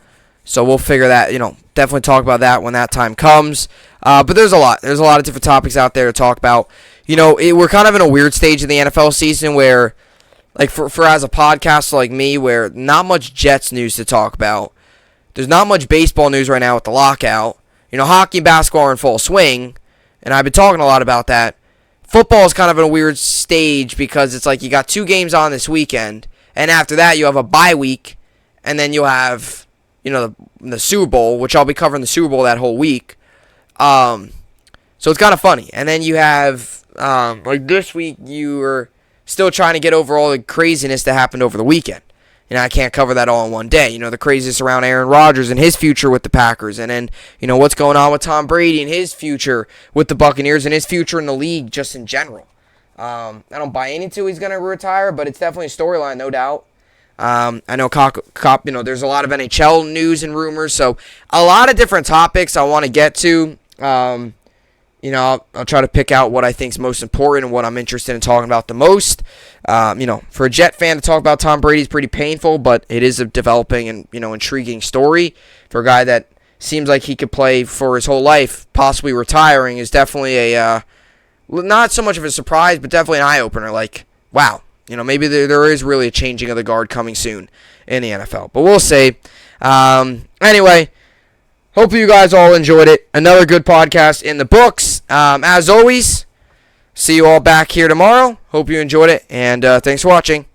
So we'll figure that. Definitely talk about that when that time comes. But there's a lot. There's a lot of different topics out there to talk about. We're kind of in a weird stage of the NFL season where, like, for as a podcaster like me, where not much Jets news to talk about. There's not much baseball news right now with the lockout. Hockey and basketball are in full swing, and I've been talking a lot about that. Football is kind of in a weird stage because it's like you got 2 games on this weekend, and after that you have a bye week, and then you'll have, the Super Bowl, which I'll be covering the Super Bowl that whole week. So it's kind of funny. And then you have, like this week, you are still trying to get over all the craziness that happened over the weekend. I can't cover that all in one day. The craziness around Aaron Rodgers and his future with the Packers. And then, what's going on with Tom Brady and his future with the Buccaneers and his future in the league just in general. I don't buy into he's going to retire, but it's definitely a storyline, no doubt. I know there's a lot of NHL news and rumors, so a lot of different topics I want to get to. I'll try to pick out what I think is most important and what I'm interested in talking about the most. For a Jet fan to talk about Tom Brady is pretty painful, but it is a developing and, intriguing story. For a guy that seems like he could play for his whole life, possibly retiring, is definitely not so much of a surprise, but definitely an eye-opener. Like, wow, maybe there is really a changing of the guard coming soon in the NFL. But we'll see. Anyway, hope you guys all enjoyed it. Another good podcast in the books. As always, see you all back here tomorrow. Hope you enjoyed it, and thanks for watching.